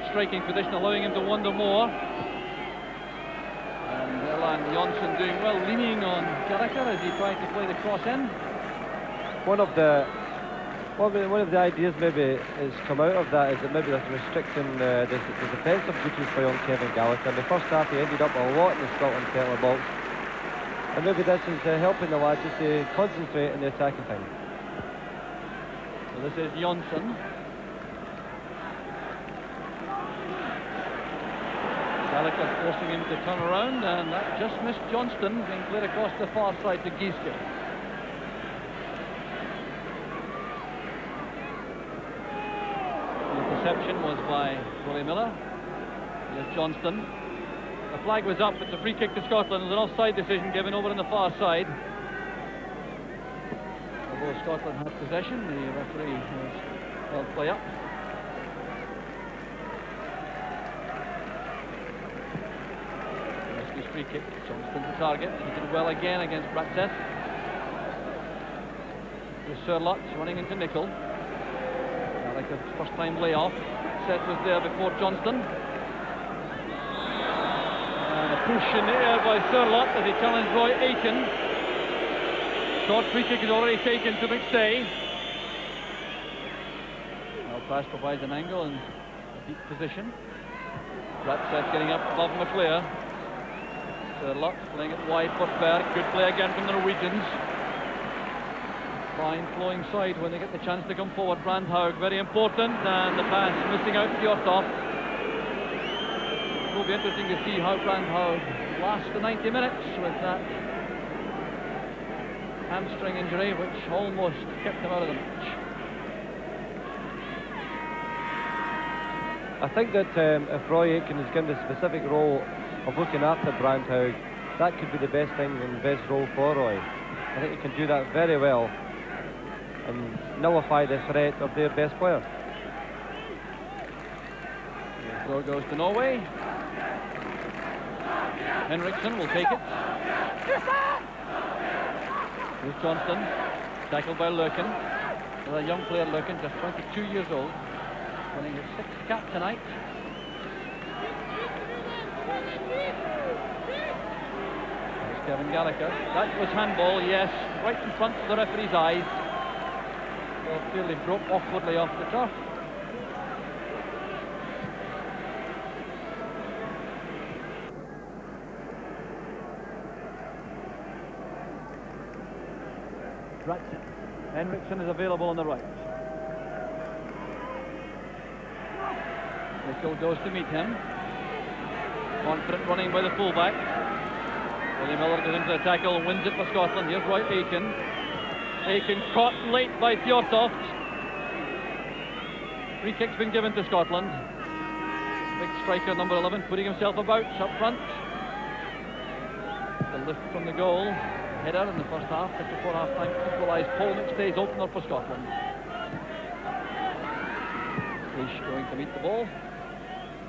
[SPEAKER 1] striking position, allowing him to wander more. And Johnsen doing well, leaning on Gallacher as he tried to play the cross in.
[SPEAKER 2] One of the ideas maybe has come out of that is that maybe that's restricting the defensive duties for young Kevin Gallacher. In the first half he ended up a lot in the Scotland penalty box, and maybe this is helping the lad just to concentrate on the attacking thing.
[SPEAKER 1] So this is Johnsen. Gallacher forcing him to turn around, and that just missed Johnston, being cleared across the far side to Giske. The interception was by Willie Miller. Here's Johnston. The flag was up, it's a free kick to Scotland. There's an offside decision given over on the far side. Although Scotland had possession, the referee has held play up. Free kick, Johnston to target. He did well again against Bratseth. With Sørloth running into Nicol. Like a first time layoff. Bratseth was there before Johnston. And a push in the air by Sørloth as he challenged Roy Aitken. Short free kick is already taken to McStay. Malpas provides an angle and a deep position. Bratseth getting up above McClair. Sørloth playing it wide for Berg. Good play again from the Norwegians. Fine flowing side when they get the chance to come forward. Brandhaug very important, and the pass missing out Fjørtoft. It will be interesting to see how Brandhaug lasts the 90 minutes with that hamstring injury which almost kept him out of the match.
[SPEAKER 2] I think that if Roy Aitken is given the specific role of looking after Brandhaug, that could be the best thing and the best role for Roy. I think he can do that very well and nullify the threat of their best player.
[SPEAKER 1] The throw goes to Norway. Henriksen will take it. Here's Johnston, tackled by Løken. Another young player, Løken, just 22 years old, winning his 6th cap tonight. There's Kevin Gallacher. That was handball, yes, right in front of the referee's eyes. Well, clearly broke awkwardly off the turf. Bratseth. Henriksen is available on the right. Nicol goes to meet him. Confident running by the fullback. Willie Miller goes into the tackle and wins it for Scotland. Here's Roy Aitken. Aitken caught late by Fjørtoft. Free kick's been given to Scotland. Big striker number 11 putting himself about up front. The lift from the goal. Header in the first half, just before half time, equalised. Paul McStay's opener for Scotland. McLeish going to meet the ball.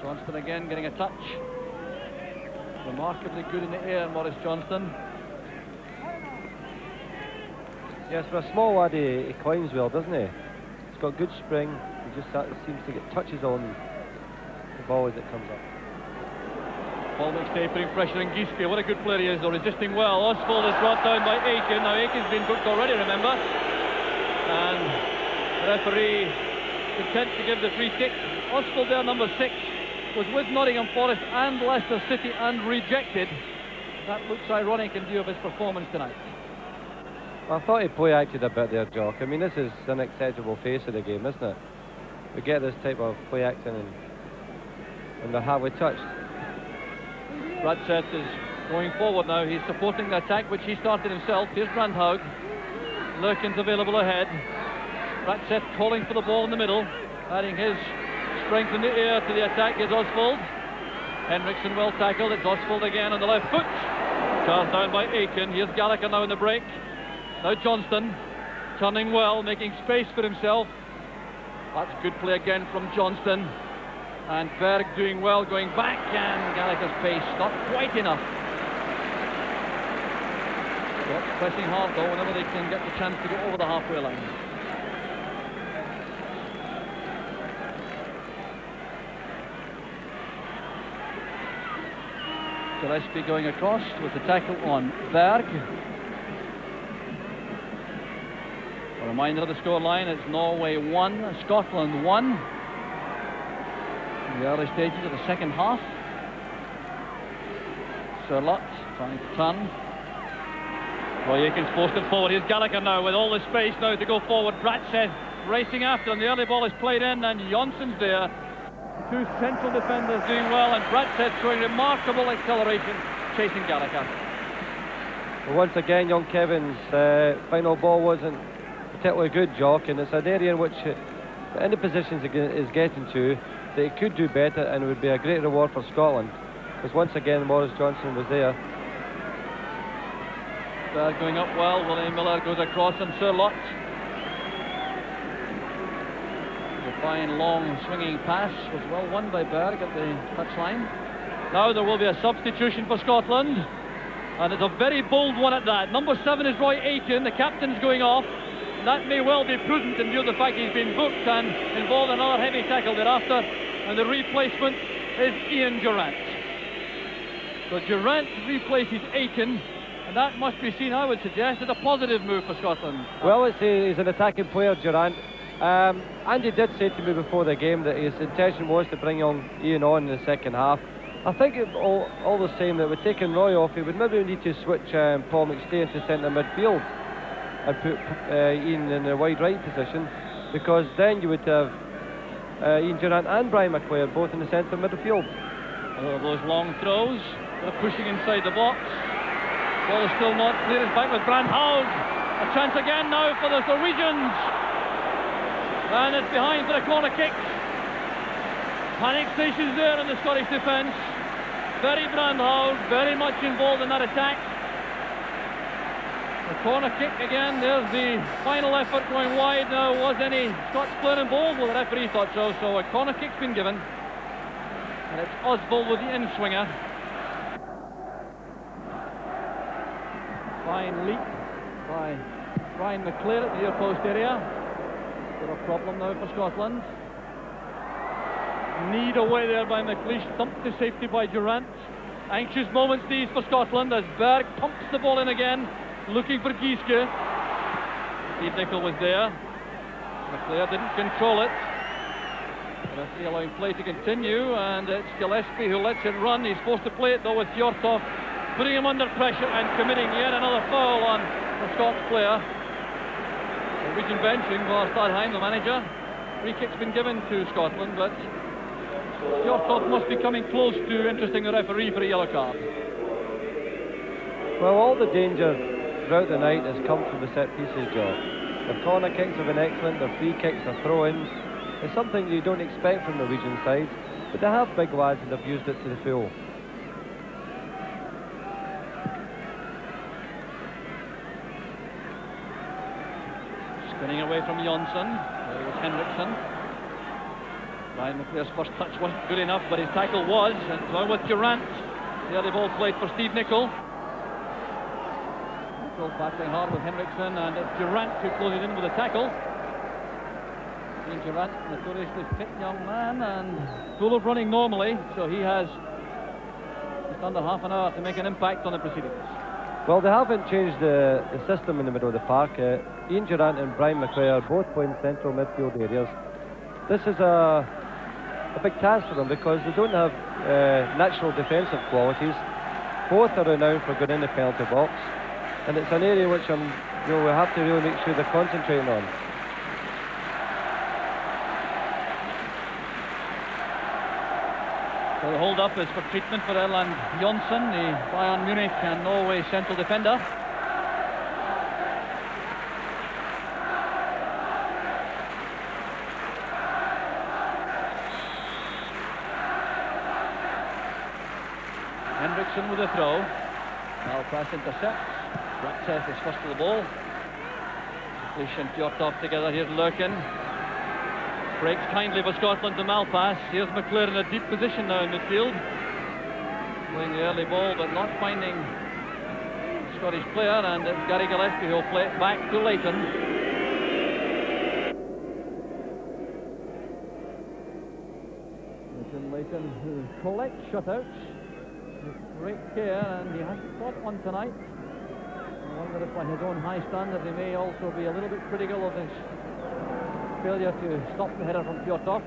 [SPEAKER 1] Johnston again getting a touch. Remarkably good in the air, Maurice Johnston.
[SPEAKER 2] Yes, for a small lad, he climbs well, doesn't he? He's got good spring. He just seems to get touches on the ball as it comes up.
[SPEAKER 1] Paul McStay putting pressure on Giske. What a good player he is, though, resisting well. Osvold is brought down by Aitken. Now Aitken's been booked already, remember? And the referee content to give the free kick. Osvold there, number 6, was with Nottingham Forest and Leicester City and rejected. That looks ironic in view of his performance tonight.
[SPEAKER 2] Well, I thought he play acted a bit there, Jock. I mean, this is an acceptable face of the game, isn't it? We get this type of play acting and they're hardly touched.
[SPEAKER 1] Bratseth is going forward now. He's supporting the attack which he started himself. Here's Brandhaug. Løken's available ahead. Bratseth calling for the ball in the middle, adding his strength in the air to the attack. Is Osvold. Henriksen well tackled. It's Osvold again on the left foot. Charged down by Aitken. Here's Gallacher now in the break. Now Johnston turning well, making space for himself. That's good play again from Johnston. And Berg doing well, going back, and Gallacher's pace not quite enough. Scots pressing hard though whenever they can get the chance to go over the halfway line. Gillespie going across with the tackle on Berg. A reminder of the scoreline, it's Norway 1, Scotland 1. In the early stages of the second half. Sørloth trying to turn. Roy Aitken's forced it forward. Here's Gallacher now with all the space now to go forward. Bratseth racing after him. The early ball is played in and Johnson's there. Two central defenders doing well, and Bratseth showing remarkable acceleration, chasing Gallacher.
[SPEAKER 2] Well, once again, young Kevin's final ball wasn't particularly good, Jock, and it's an area in which in the positions it is getting to, that he could do better, and it would be a great reward for Scotland, because once again Maurice Johnson was there.
[SPEAKER 1] Berg going up well. William Miller goes across on Sørloth. The fine long swinging pass was well won by Berg at the touchline. Now there will be a substitution for Scotland, and it's a very bold one at that. Number 7 is Roy Aitken. The captain's going off. That may well be prudent in view of the fact he's been booked and involved in another heavy tackle thereafter. And the replacement is Ian Durrant. So Durrant replaces Aitken, and that must be seen, I would suggest, as a positive move for Scotland.
[SPEAKER 2] Well, he's an attacking player, Durrant. Andy did say to me before the game that his intention was to bring young Ian on in the second half. I think all the same that with taking Roy off, he would maybe need to switch Paul McStay into centre midfield and put Ian in the wide right position, because then you would have Ian Durrant and Brian McClair both in the centre midfield.
[SPEAKER 1] Those long throws, they're pushing inside the box. Ball is still not clear. It's back with Brandhaug. A chance again now for the Norwegians. And it's behind for a corner kick. Panic stations there in the Scottish defence. Very Brandhaug, very much involved in that attack. The corner kick again. There's the final effort going wide now. Was any Scots player involved? Well, the referee thought so. So a corner kick's been given. And it's Osvold with the in-swinger. Fine leap by Brian McClair at the near post area. Got a problem now for Scotland. Kneed away there by McLeish, thumped to safety by Durrant. Anxious moments these for Scotland as Berg pumps the ball in again, looking for Giske. Steve Nicol was there. McClair didn't control it. The referee allowing play to continue, and it's Gillespie who lets it run. He's supposed to play it though with Fjørtoft, putting him under pressure and committing yet another foul on the Scots player. Norwegian benching for Stadion, the manager. Free kick's been given to Scotland, but Fjørtoft must be coming close to interesting the referee for a yellow card.
[SPEAKER 2] Well, all the danger throughout the night has come from the set pieces, Joe. Their corner kicks have been excellent, their free kicks, their throw-ins. It's something you don't expect from the Norwegian side, but they have big lads and they've used it to the full.
[SPEAKER 1] Spinning away from Johnsen. There was Henriksen. Brian McClair's first touch wasn't good enough, but his tackle was. And now with Durrant. The early ball played for Steve Nicol. Nicol battling hard with Henriksen, and it's Durrant who closes in with a tackle. Ian Durrant, notoriously fit young man and full of running normally, so he has the just under half an hour to make an impact on the proceedings.
[SPEAKER 2] Well, they haven't changed the system in the middle of the park. Ian Durrant and Brian McClair both play in central midfield areas. This is a big task for them because they don't have natural defensive qualities. Both are renowned for going in the penalty box, and it's an area which we have to really make sure they're concentrating on.
[SPEAKER 1] So the hold-up is for treatment for Erland Johnsen, the Bayern Munich and Norway central defender. Henriksen with a throw. Malpas intercepts. Bratseth is first to the ball. McLeish and Fjørtoft together. Here's Løken. Breaks kindly for Scotland to Malpas. Here's McClair in a deep position now in midfield. Playing the early ball but not finding the Scottish player, and it's Gary Gillespie who'll play it back to Leighton. Leighton who collects shutouts with great care, and he hasn't caught one tonight. I wonder if by his own high standards he may also be a little bit critical of his failure to stop the header from Fjørtoft.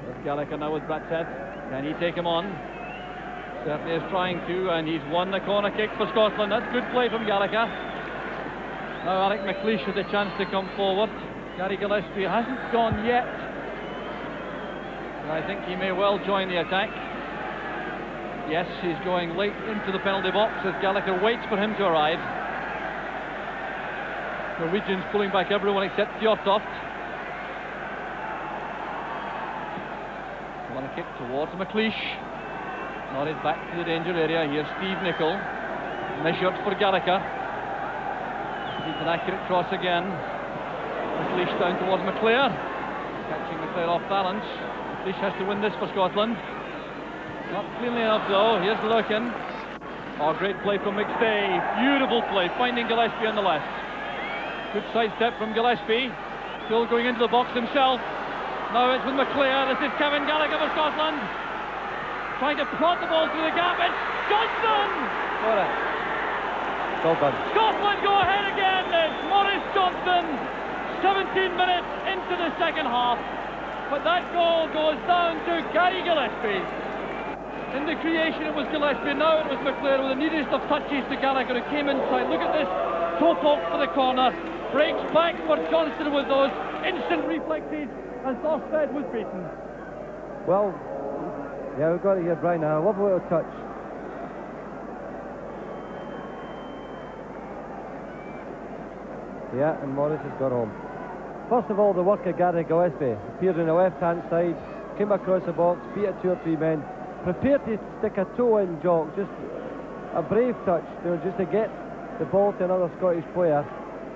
[SPEAKER 1] There's Gallacher now with Bratseth. Can he take him on? Certainly is trying to, and he's won the corner kick for Scotland. That's good play from Gallacher. Now McLeish has a chance to come forward. Gary Gillespie hasn't gone yet, but I think he may well join the attack. Yes, he's going late into the penalty box as Gallacher waits for him to arrive. Norwegians pulling back everyone except Fjørtoft. Want to kick towards McLeish. Nodded back to the danger area. Here's Steve Nicol. Measured for Gallacher. Needs an accurate cross again. McLeish down towards McClair. Catching McClair off balance. McLeish has to win this for Scotland. Not cleanly enough though. Here's Løken. Oh, great play from McStay. Beautiful play, finding Gillespie on the left. Good sidestep from Gillespie. Still going into the box himself. Now it's with McClair. This is Kevin Gallacher for Scotland. Trying to prod the ball through the gap. It's Johnston!
[SPEAKER 2] Got it. Well done.
[SPEAKER 1] Scotland go ahead again. It's Maurice Johnston. 17 minutes into the second half. But that goal goes down to Gary Gillespie. In the creation it was Gillespie. Now it was McClair with the neatest of touches to Gallacher who came inside. Look at this. Toe poke for the corner. Breaks back for Johnston with those instant reflexes, and Thorstvedt was beaten.
[SPEAKER 2] Well, yeah, we've got it here, Brian. I love a little touch. Yeah, and Maurice has got home. First of all, the work of Gary Gillespie. Appeared on the left-hand side, came across the box, beat 2 or 3 men, prepared to stick a toe in, Jock. Just a brave touch, just to get the ball to another Scottish player.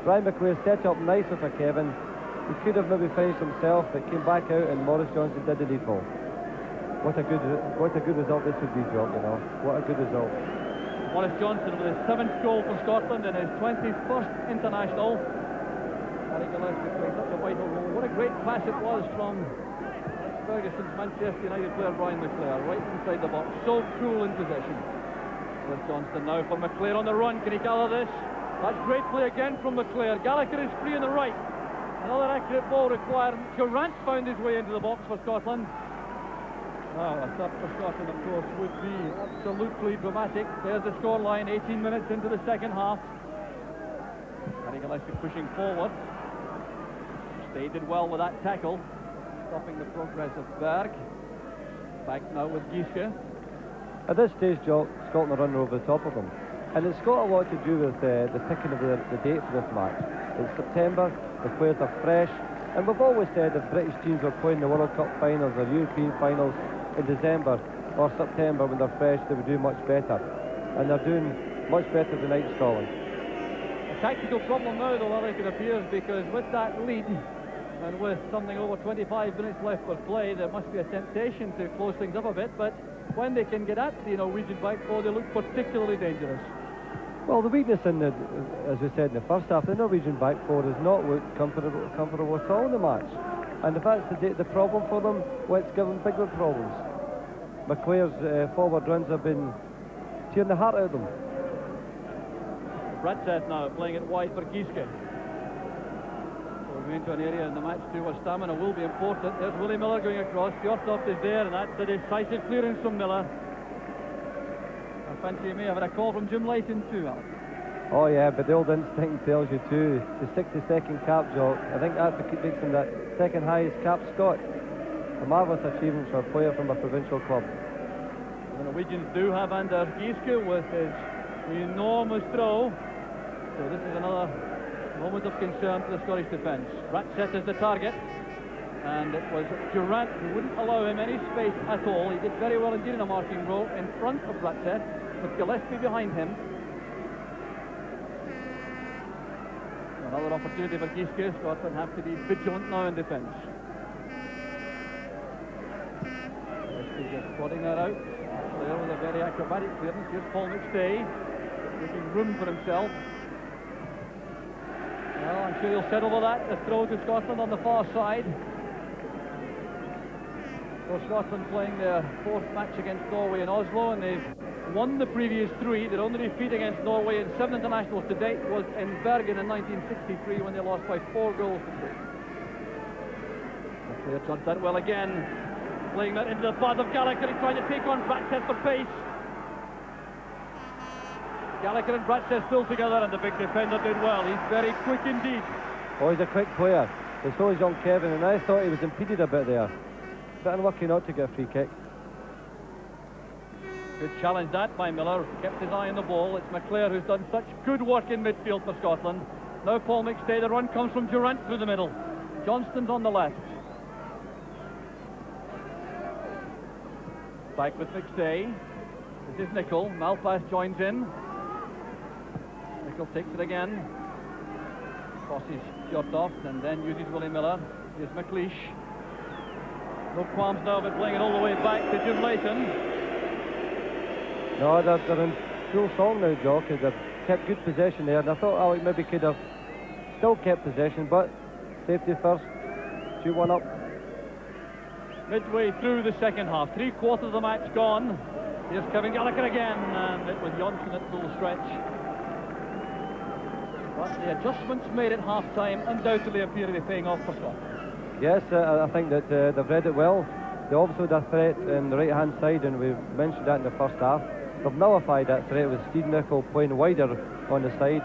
[SPEAKER 2] Brian McClair set up nicely for Kevin. He could have maybe finished himself, but came back out, and Maurice Johnston did the needful. What a good result this would be, Jock. What a good result.
[SPEAKER 1] Maurice Johnston with his 7th goal for Scotland and his 21st international. Gary Gillespie playing such a vital role. What a great pass it was from Ferguson's Manchester United player Brian McClair, right inside the box. So cool in possession. With Johnston now for McClair on the run. Can he gather this? That's great play again from McClair. Gallacher is free on the right. Another accurate ball required. Durrant found his way into the box for Scotland. Now, a start for Scotland, of course, would be absolutely dramatic. There's the scoreline, 18 minutes into the second half. Gary Gillespie pushing forward. Stay did well with that tackle, stopping the progress of Berg. Back now with Giske.
[SPEAKER 2] At this stage, Jock, Scotland are running over the top of them. And it's got a lot to do with the ticking of the date for this match. It's September, the players are fresh, and we've always said if British teams were playing the World Cup finals or European finals in December or September when they're fresh, they would do much better. And they're doing much better tonight in Scotland.
[SPEAKER 1] A tactical problem now, though, Alec, it appears, because with that lead and with something over 25 minutes left for play, there must be a temptation to close things up a bit, but when they can get at the Norwegian back four, they look particularly dangerous.
[SPEAKER 2] Well, the weakness as we said in the first half, the Norwegian back four has not looked comfortable at all in the match. And if that's the problem for them, let's give them bigger problems. McClair's forward runs have been tearing the heart out of them.
[SPEAKER 1] Bratseth now playing it wide for Giske. We're into an area in the match too where stamina will be important. There's Willie Miller going across. Fjørtoft is there, and that's a decisive clearance from Miller. I fancy you may have had a call from Jim Leighton too, Alex.
[SPEAKER 2] Oh yeah, but the old instinct tells you too. The 62nd cap, Jock. I think that makes him the second highest cap Scot. A marvellous achievement for a player from a provincial club.
[SPEAKER 1] The Norwegians do have Anders Giske with his enormous throw. So this is another moment of concern for the Scottish defence. Bratseth is the target, and it was Durrant who wouldn't allow him any space at all. He did very well indeed in a marking role in front of Bratseth, with Gillespie behind him. Another opportunity for Giske. Scotland have to be vigilant now in defence. Gillespie just spotting that out. There with a very acrobatic clearance. Here's Paul McStay, making room for himself. Well, I'm sure he'll settle with that. The throw to Scotland on the far side. So Scotland playing their fourth match against Norway in Oslo, and they've won the previous three. Their only defeat against Norway in 7 internationals to date was in Bergen in 1963 when they lost by 4 goals to 3. McClair tried that well again, playing that into the path of Gallacher. He's trying to take on Bratseth for pace. Gallacher and Bratseth still together, and the big defender did well. He's very quick indeed.
[SPEAKER 2] Oh, he's a quick player. And so is young Kevin, and I thought he was impeded a bit there. Bit unlucky not to get a free kick.
[SPEAKER 1] Good challenge that by Miller. Kept his eye on the ball. It's McClair who's done such good work in midfield for Scotland. Now Paul McStay. The run comes from Durrant through the middle. Johnston's on the left. Back with McStay. This is Nicol. Malpas joins in. Nicol takes it again. Crosses Fjørtoft and then uses Willie Miller. Here's McLeish. No qualms now about playing it all the way back to Jim Leighton.
[SPEAKER 2] No, they're in full song now, Jock, because they've kept good possession there. And I thought Alec maybe could have still kept possession, but safety first. 2-1 up.
[SPEAKER 1] Midway through the second half, 3/4 of the match gone. Here's Kevin Gallacher again, and it was Johnsen at full stretch. But the adjustments made at half-time undoubtedly appear to be paying off for Scotland.
[SPEAKER 2] Yes, I think that they've read it well. They obviously had a threat on the right-hand side, and we mentioned that in the first half. They've nullified that threat with Steve Nicol playing wider on the side.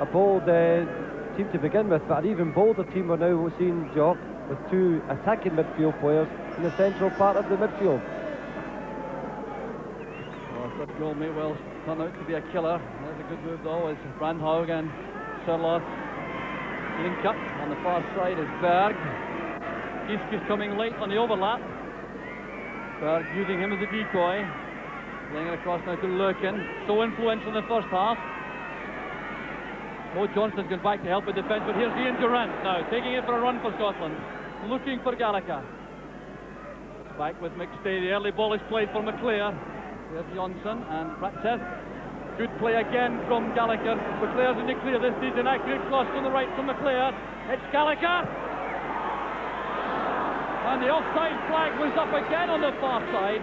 [SPEAKER 2] A bold team to begin with, but an even bolder team we're now seeing, Jock, with 2 attacking midfield players in the central part of the midfield.
[SPEAKER 1] Well, that goal may well turn out to be a killer. That's a good move though, as Brandhaug and Sørloth link up. On the far side is Berg. Giske's coming late on the overlap. Berg using him as a decoy. Laying it across now to Løken. So influential in the first half. Johnson's gone back to help with defence, but here's Ian Durrant now, taking it for a run for Scotland. Looking for Gallacher. Back with McStay. The early ball is played for McClair. There's Johnsen and Bratseth. Good play again from Gallacher. McClair's in the clear. This is an accurate cross on the right from McClair. It's Gallacher. And the offside flag was up again on the far side.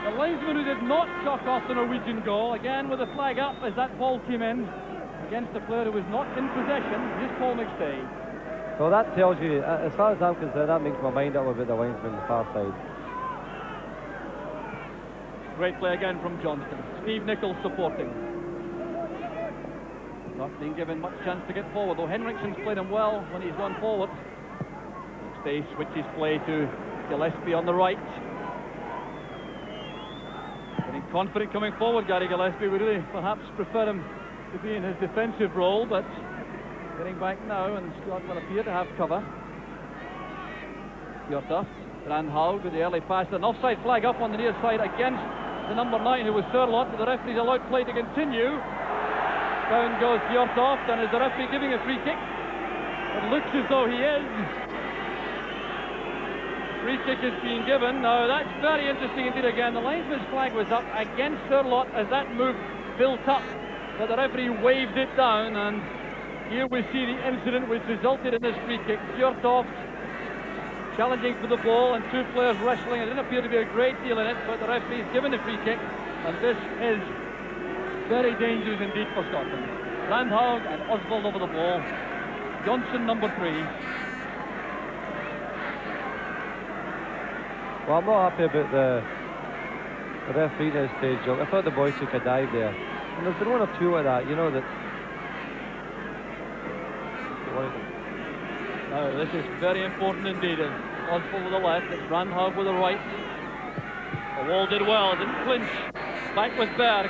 [SPEAKER 1] The linesman who did not chalk off the Norwegian goal, again with the flag up as that ball came in against the player who was not in possession. Here's Paul McStay.
[SPEAKER 2] So that tells you, as far as I'm concerned, that makes my mind up about the linesman on the far side.
[SPEAKER 1] Great play again from Johnston. Steve Nicol supporting. Not being given much chance to get forward, though Henriksen's played him well when he's gone forward. McStay switches play to Gillespie on the right. Getting confident coming forward, Gary Gillespie. We really perhaps prefer him to be in his defensive role, but getting back now, and Scotland appear to have cover. Fjørtoft, Brandhaug with the early pass, an offside flag up on the near side against the number 9 who was Sørloth, but the referee's allowed play to continue. Down goes Fjørtoft, and is the referee giving a free kick? It looks as though he is. Free kick is being given. Now that's very interesting indeed again. The linesman's flag was up against Sørloth as that move built up, but the referee waved it down, and here we see the incident which resulted in this free kick. Fjørtoft challenging for the ball, and two players wrestling. It didn't appear to be a great deal in it, but the referee's given the free kick, and this is very dangerous indeed for Scotland. Brandhaug and Osvold over the ball. Johnson, number 3.
[SPEAKER 2] Well, I'm not happy about the referee at this stage, Joe. I thought the boy took a dive there. And there's been one or two like that, you know, that...
[SPEAKER 1] Now, this is very important indeed. Osvold with the left, it's Brandhaug with the right. The wall did well, didn't clinch. Back with Berg.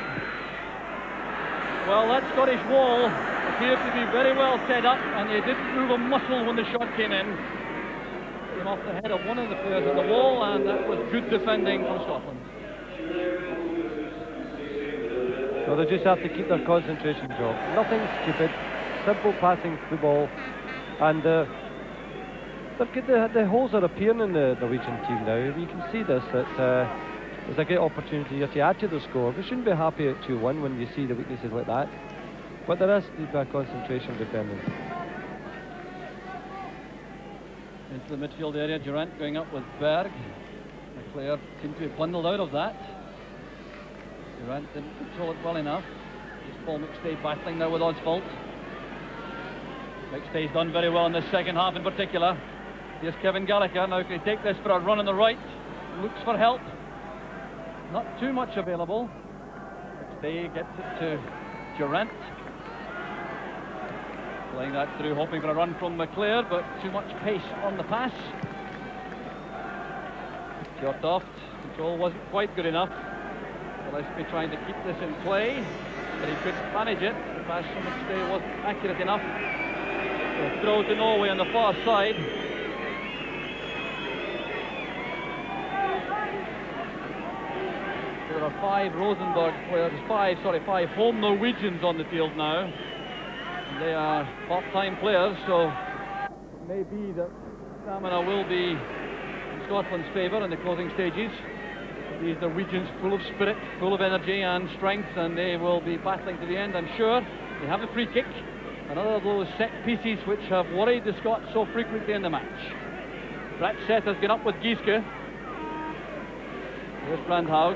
[SPEAKER 1] Well, that Scottish wall appeared to be very well set up, and they didn't move a muscle when the shot came in. Came off the head of one of the players at the wall, and that was good defending from Scotland.
[SPEAKER 2] Well, they just have to keep their concentration, Joe. Nothing stupid, simple passing football, and the holes are appearing in the Norwegian team now. You can see this, that there's a great opportunity here to add to the score. We shouldn't be happy at 2-1 when you see the weaknesses like that, but there is the concentration defending.
[SPEAKER 1] Into the midfield area, Durrant going up with Berg. McClair seemed to be bundled out of that. Durrant didn't control it well enough. Just Paul McStay battling now with Osvold. McStay's done very well in the second half in particular. Here's Kevin Gallacher. Now can he take this for a run on the right? Looks for help. Not too much available. McStay gets it to Durrant. Playing that through, hoping for a run from McClair, but too much pace on the pass. Fjørtoft, control wasn't quite good enough. Gillespie trying to keep this in play, but he couldn't manage it. The pass from McStay wasn't accurate enough. So throw to Norway on the far side. There are 5 Rosenborg players, 5 home Norwegians on the field now. They are part-time players, so it may be that stamina will be in Scotland's favour in the closing stages. These Norwegians full of spirit, full of energy and strength, and they will be battling to the end, I'm sure. They have a free kick, another of those set pieces which have worried the Scots so frequently in the match. Bratseth has been up with Giske. Here's Brandhaug,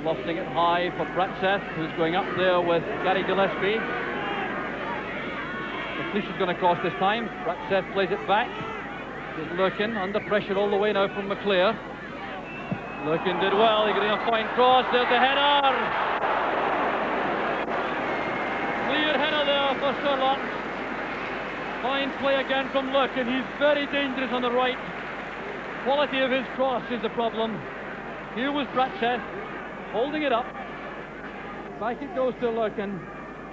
[SPEAKER 1] lofting it high for Bratseth, who's going up there with Gary Gillespie. McLeish is going to cross this time. Bratseth plays it back. There's Løken under pressure all the way now from McClair. Løken did well. He got in a fine cross. There's the header. Clear header there for Sørloth. Fine play again from Løken. He's very dangerous on the right. Quality of his cross is the problem. Here was Bratseth holding it up. Back it goes to Løken.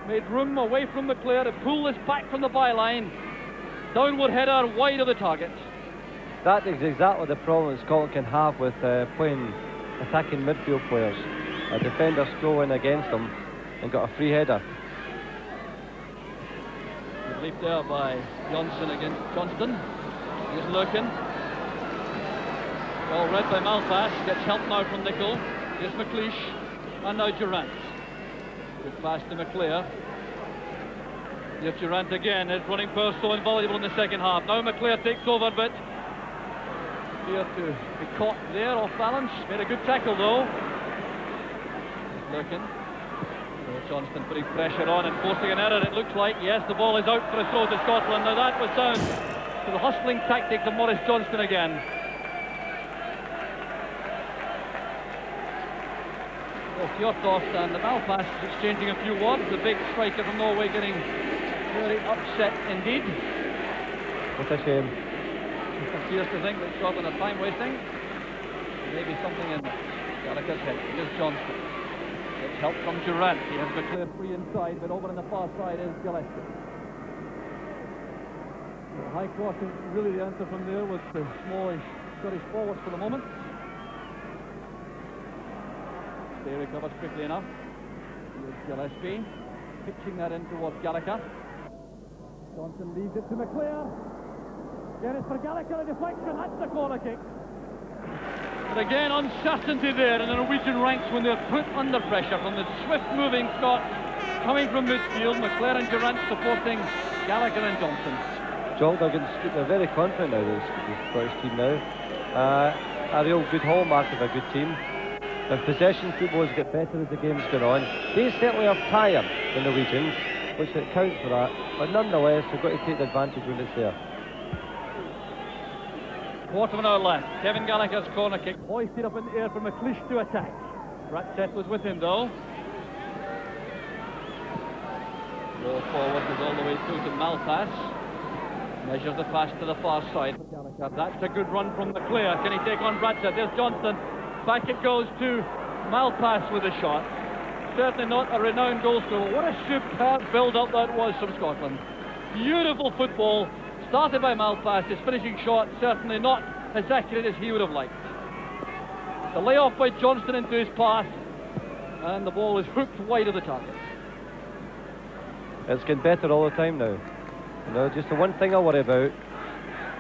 [SPEAKER 1] Made room away from McClair to pull this back from the byline. Downward header, wide of the target.
[SPEAKER 2] That is exactly the problem Scotland can have with playing attacking midfield players. A defender's go in against them and got a free header.
[SPEAKER 1] Good leap there by Johnsen against Johnston. Here's Løken. Well read by Malpas. Gets help now from Nicol. Here's McLeish. And now Durrant. Good pass to McClair. Here's Durrant again. His running burst so invaluable in the second half. Now McClair takes over, but appeared to be caught there off balance. Made a good tackle though. Løken. Johnston putting pressure on and forcing an error, it looks like. Yes, the ball is out for a throw to Scotland. Now that was down to the hustling tactics of Maurice Johnston again. Fjørtoft and the Malpas exchanging a few words. The big striker from Norway getting very upset indeed.
[SPEAKER 2] What a shame.
[SPEAKER 1] It appears to think that Scotland are time wasting. Maybe something in Gallacher's head. Here's Johnston. It's help from Durrant. He has McClair free inside, but over on the far side is Gillespie. High cross is really the answer from there with the smallish Scottish forwards for the moment. They recovers quickly enough. Here's Gillespie, pitching that in towards Gallacher. Johnson leaves it to McClair. Again, it's for Gallacher, a deflection. That's the corner kick. But again, uncertainty there in the Norwegian ranks when they're put under pressure from the swift-moving Scots coming from midfield. McClair and Durrant supporting Gallacher and Johnson.
[SPEAKER 2] Joel, they're very confident now, this Scottish team now. A real good hallmark of a good team. Their possession football has got better as the game's gone on. They certainly are tired, the Norwegians, which it counts for that. But nonetheless, they've got to take the advantage when it's there.
[SPEAKER 1] Quarter of an hour left. Kevin Gallacher's corner kick. Hoisted up in the air for McLeish to attack. Bratseth was with him though. Roll forward is all the way through to Malpas. Measures the pass to the far side. Gallacher. That's a good run from McClair. Can he take on Bratseth? There's Johnston. Back it goes to Malpas with a shot. Certainly not a renowned goal scorer. What a superb build-up that was from Scotland. Beautiful football. Started by Malpas. His finishing shot certainly not as accurate as he would have liked. The layoff by Johnston into his pass, and the ball is hooked wide of the target.
[SPEAKER 2] It's getting better all the time now. You know, just the one thing I worry about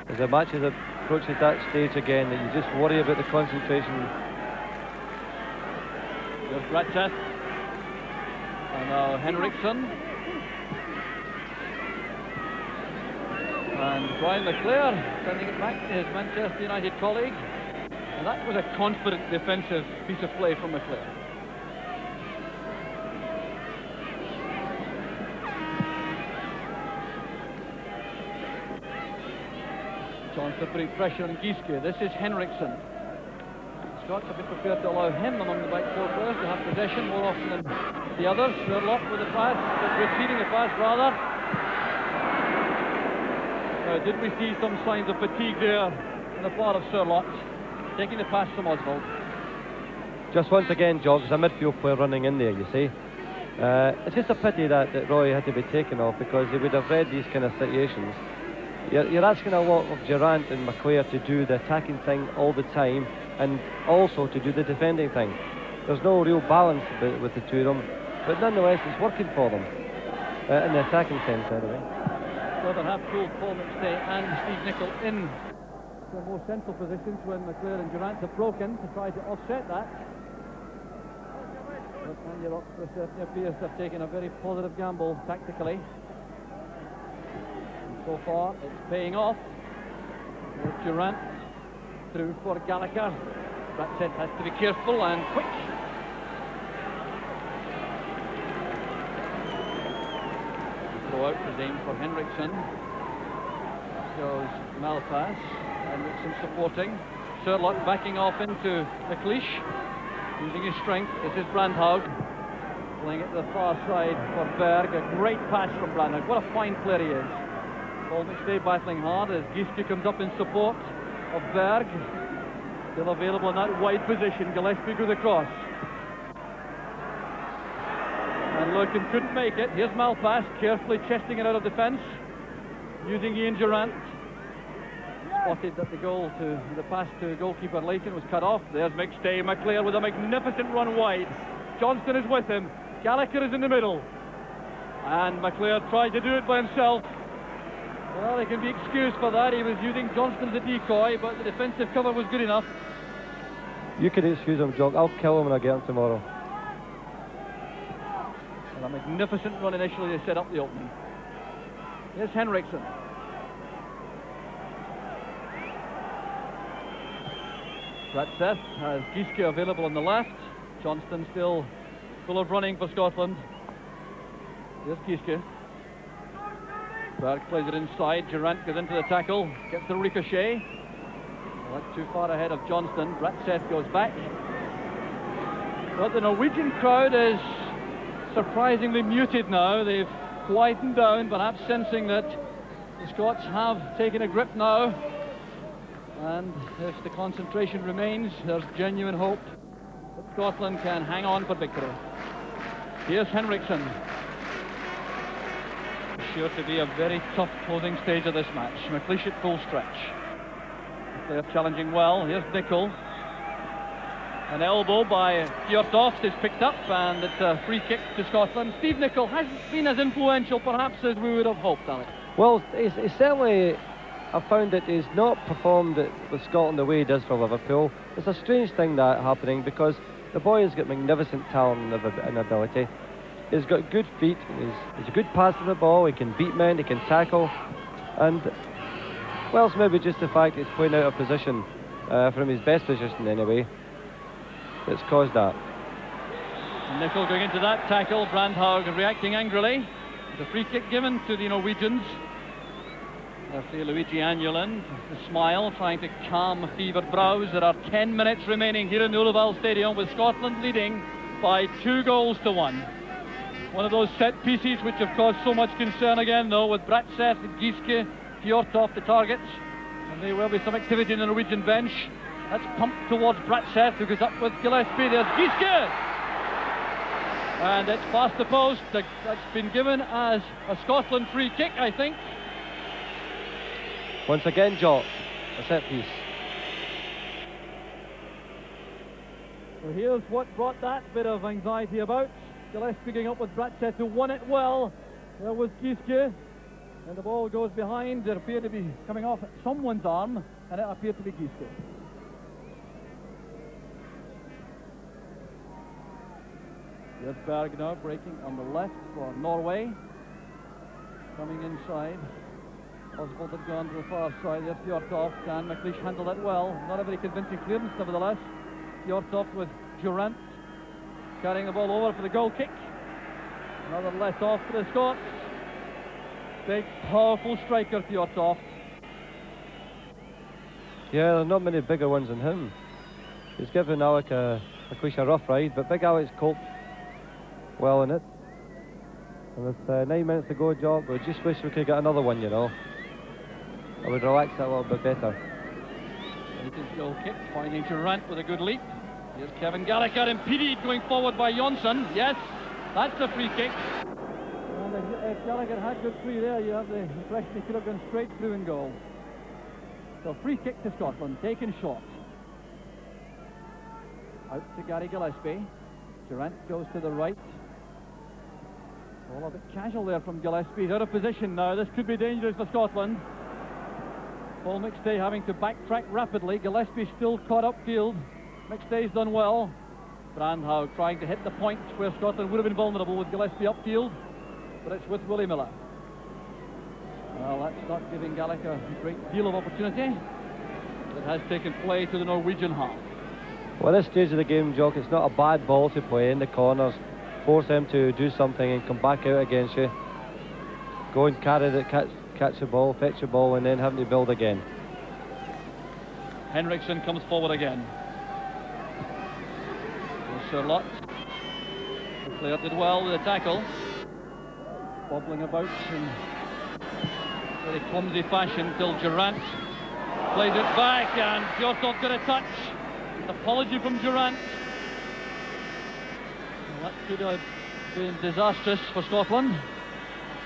[SPEAKER 2] is the match approaches that stage again, that you just worry about the concentration.
[SPEAKER 1] There's Bratseth. And now Henriksen. And Brian McClair sending it back to his Manchester United colleague. And that was a confident defensive piece of play from McClair. Johnson putting pressure on Giske. This is Henriksen. Scots have been prepared to allow him among the back four players to have possession more often than the others. Sørloth with the pass, receiving the pass rather. Did we see some signs of fatigue there on the part of Sørloth, taking the pass from Osvold?
[SPEAKER 2] Just once again, Jock, there's a midfield player running in there, you see. It's just a pity that Roy had to be taken off, because he would have read these kind of situations. You're asking a lot of Durrant and McClair to do the attacking thing all the time, and also to do the defending thing. There's no real balance with the two of them, but nonetheless it's working for them, in the attacking sense anyway.
[SPEAKER 1] So they have pulled Paul McStay and Steve Nicol in their more central positions when McClair and Durrant have broken to try to offset that. But Andy Roxburgh certainly appears to have taken a very positive gamble tactically. And so far it's paying off. With Durrant through for Gallacher. Bratseth has to be careful and quick. Throw out is aimed for Henriksen. Goes Malpas. Henriksen supporting. Sørloth backing off into McLeish, using his strength. This is Brandhaug playing it to the far side for Berg. A great pass from Brandhaug. What a fine player he is. Paul McStay battling hard as Giske comes up in support of Berg. Still available in that wide position. Gillespie with the cross. And Løken couldn't make it. Here's Malpas carefully chesting it out of defence, using Ian Durrant. Spotted that the pass to goalkeeper Leighton was cut off. There's McStay. McClair with a magnificent run wide. Johnston is with him. Gallacher is in the middle. And McClair tried to do it by himself. Well, he can be excused for that. He was using Johnston as a decoy, but the defensive cover was good enough.
[SPEAKER 2] You can excuse him, Jock. I'll kill him when I get him tomorrow.
[SPEAKER 1] And a magnificent run initially to set up the opening. Here's Henriksen. Bratseth has Giske available on the left. Johnston still full of running for Scotland. Here's Giske. Berg plays it inside. Durrant goes into the tackle. Gets the ricochet. Well, that's too far ahead of Johnston. Bratseth goes back. But the Norwegian crowd is surprisingly muted now. They've quietened down, perhaps sensing that the Scots have taken a grip now. And if the concentration remains, there's genuine hope that Scotland can hang on for victory. Here's Henriksen. Sure to be a very tough closing stage of this match. McLeish at full stretch. They're challenging well. Here's Nicol. An elbow by Fjørtoft is picked up, and it's a free kick to Scotland. Steve Nicol hasn't been as influential perhaps as we would have hoped, Alex.
[SPEAKER 2] Well, he's certainly, I found that he's not performed with Scotland the way he does for Liverpool. It's a strange thing that happening, because the boy has got magnificent talent and ability. He's got good feet. He's a good passer of the ball. He can beat men. He can tackle. And, well, it's maybe just the fact it's playing out of position, from his best position anyway, that's caused that.
[SPEAKER 1] Nicol going into that tackle, Brandhaug reacting angrily. The free kick given to the Norwegians. Referee Luigi Agnolin, the smile, trying to calm fevered brows. There are 10 minutes remaining here in the Ullevaal Stadion, with Scotland leading by 2-1. One of those set pieces which have caused so much concern again, though, with Bratseth, Giske, Fjørtoft the targets. And there will be some activity in the Norwegian bench. That's pumped towards Bratseth, who goes up with Gillespie. There's Giske! And it's past the post. That's been given as a Scotland free kick, I think.
[SPEAKER 2] Once again, Jock, a set piece.
[SPEAKER 1] So here's what brought that bit of anxiety about. Gillespie going up with Bratseth, who won it well. There was Giske, and the ball goes behind. It appeared to be coming off someone's arm, and it appeared to be Giske. Here's Berg now breaking on the left for Norway. Coming inside. Osvold had gone to the far side. There's Fjørtoft, and McLeish handled that well. Not a very convincing clearance, nevertheless. Fjørtoft with Durrant carrying the ball over for the goal kick. Another let off for the Scots. Big, powerful striker, Fjørtoft.
[SPEAKER 2] Yeah, there are not many bigger ones than him. He's given Alec a rough ride, but big Alec's coped well in it. And with 9 minutes to go, Jock, we just wish we could get another one, you know. I would relax that a little bit better.
[SPEAKER 1] Leighton's goal kick, finding Durrant with a good leap. Here's Kevin Gallacher, impeded going forward by Johnsen. Yes, that's a free kick. And if Gallacher had good free there, you have the impression he could have gone straight through and goal. So free kick to Scotland, taken short. Out to Gary Gillespie. Durrant goes to the right. All a bit casual there from Gillespie. He's out of position now. This could be dangerous for Scotland. Paul McStay having to backtrack rapidly. Gillespie still caught upfield. McStay's done well. Brandhaug trying to hit the point where Scotland would have been vulnerable with Gillespie upfield, but it's with Willie Miller. Well, that's not giving Gallacher a great deal of opportunity. It has taken play to the Norwegian half.
[SPEAKER 2] Well, at this stage of the game, Jock, it's not a bad ball to play in the corners. Force them to do something and come back out against you. Go and carry it, catch the ball, fetch the ball, and then having to build again.
[SPEAKER 1] Henriksen comes forward again. Sørloth. McClair did well with the tackle. Bobbling about in very clumsy fashion till Durrant plays it back, and Fjørtoft got a touch. An apology from Durrant. Well, that could have been disastrous for Scotland,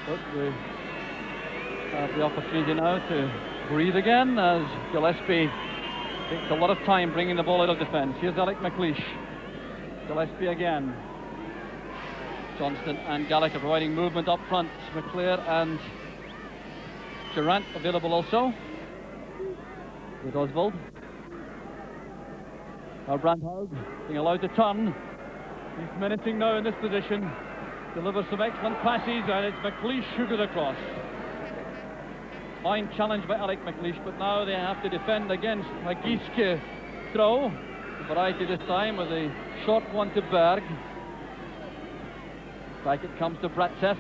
[SPEAKER 1] but we have the opportunity now to breathe again as Gillespie takes a lot of time bringing the ball out of defence. Here's McLeish. Gillespie again. Johnston and Gallacher providing movement up front. McClair and Durrant available also with Osvold. Now Brandhaug being allowed to turn. He's menacing now in this position. Delivers some excellent passes, and it's McLeish who goes across. Fine challenge by McLeish, but now they have to defend against a Giske throw. Variety this time with a short one to Berg. Back it comes to Bratseth.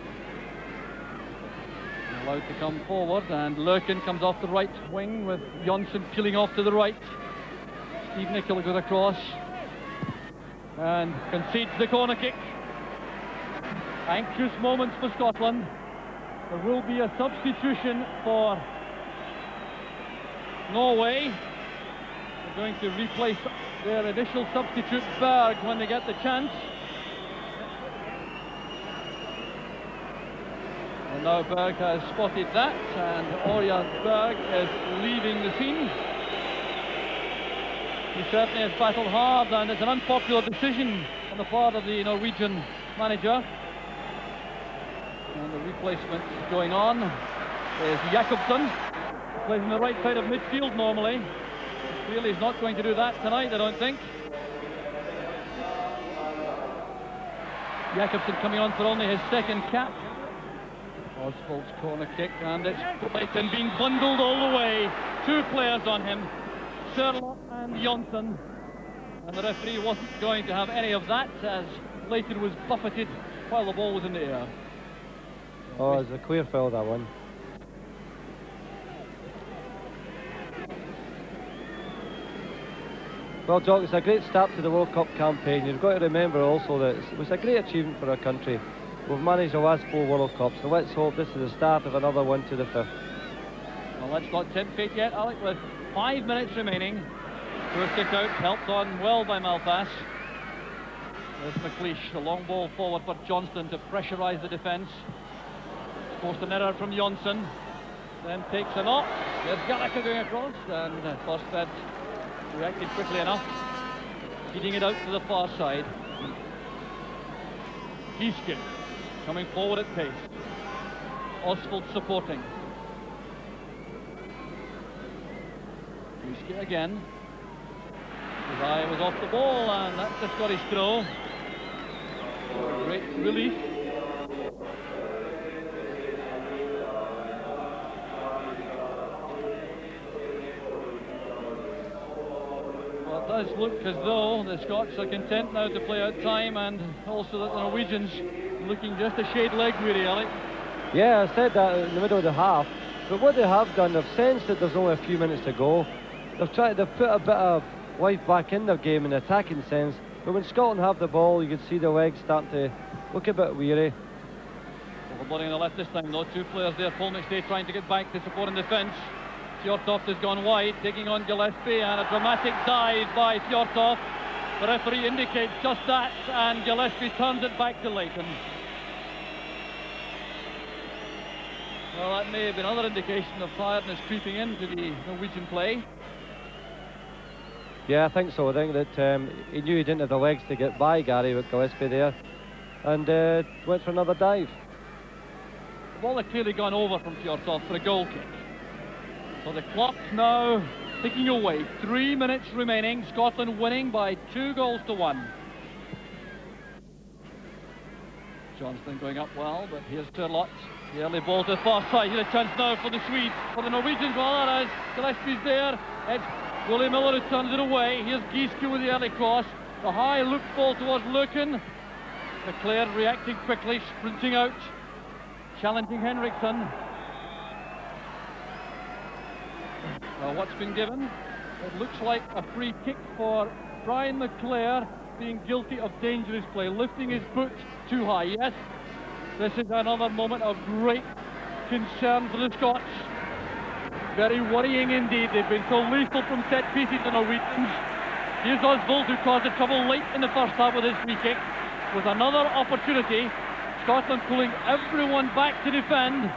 [SPEAKER 1] Allowed to come forward, and Løken comes off the right wing with Johnsen peeling off to the right. Steve Nicol goes across and concedes the corner kick. Anxious moments for Scotland. There will be a substitution for Norway. They're going to replace their initial substitute Berg when they get the chance. And now Berg has spotted that, and Ørjan Berg is leaving the scene. He certainly has battled hard, and it's an unpopular decision on the part of the Norwegian manager. And the replacement going on is Jakobsen, who plays on the right side of midfield normally. Clearly he's not going to do that tonight, I don't think. Jakobsen coming on for only his second cap. Osvold's corner kick, and it's Leighton being bundled all the way. 2 players on him, Sørloth and Johnsen. And the referee wasn't going to have any of that as Leighton was buffeted while the ball was in the air.
[SPEAKER 2] Oh, it's a clear foul, that one. Well, Jock, it's a great start to the World Cup campaign. You've got to remember also that it was a great achievement for our country. We've managed the last 4 World Cups, so let's hope this is the start of another one to the 5th.
[SPEAKER 1] Well, let's not tempt fate yet, Alec, with 5 minutes remaining. First kick out, helped on well by Malpas. There's McLeish, the long ball forward for Johnston to pressurise the defence. Forced an error from Johnsen, then takes a knock. There's Gallacher going across, and Thorstvedt reacted quickly enough, feeding it out to the far side. Giske coming forward at pace. Osvold supporting. Giske again. His eye was off the ball, and that's a Scottish throw. Great relief. Well, it does look as though the Scots are content now to play out time, and also that the Norwegians looking just a shade leg weary, Alec.
[SPEAKER 2] Yeah, I said that in the middle of the half, but what they have done, they've sensed that there's only a few minutes to go. They've put a bit of life back in their game in the attacking sense, but when Scotland have the ball, you can see the legs starting to look a bit weary.
[SPEAKER 1] Overloading on the left this time though, 2 players there, McStay trying to get back to support in defence. Fjørtoft has gone wide, taking on Gillespie, and a dramatic dive by Fjørtoft. The referee indicates just that, and Gillespie turns it back to Leighton. Well, that may have been another indication of tiredness creeping into the Norwegian play.
[SPEAKER 2] Yeah, I think so. I think that he knew he didn't have the legs to get by Gary with Gillespie there, and went for another dive.
[SPEAKER 1] The ball had clearly gone over from Fjørtoft for a goal kick. So the clock now ticking away. 3 minutes remaining. Scotland winning by 2-1. Johnston going up well, but here's Sørloth. The early ball to the far side. Here's a chance now for the Swedes. For the Norwegians, well, there is. Gillespie's there. It's Willie Miller who turns it away. Here's Giske with the early cross. The high loop ball towards Løken. McClair reacting quickly, sprinting out, challenging Henriksen. Well, what's been given? It looks like a free kick for Brian McClair, being guilty of dangerous play, lifting his foot too high. Yes, this is another moment of great concern for the Scots. Very worrying indeed. They've been so lethal from set pieces, the Norwegians. Here's Osvold, who caused the trouble late in the first half with his free kick. With another opportunity, Scotland pulling everyone back to defend.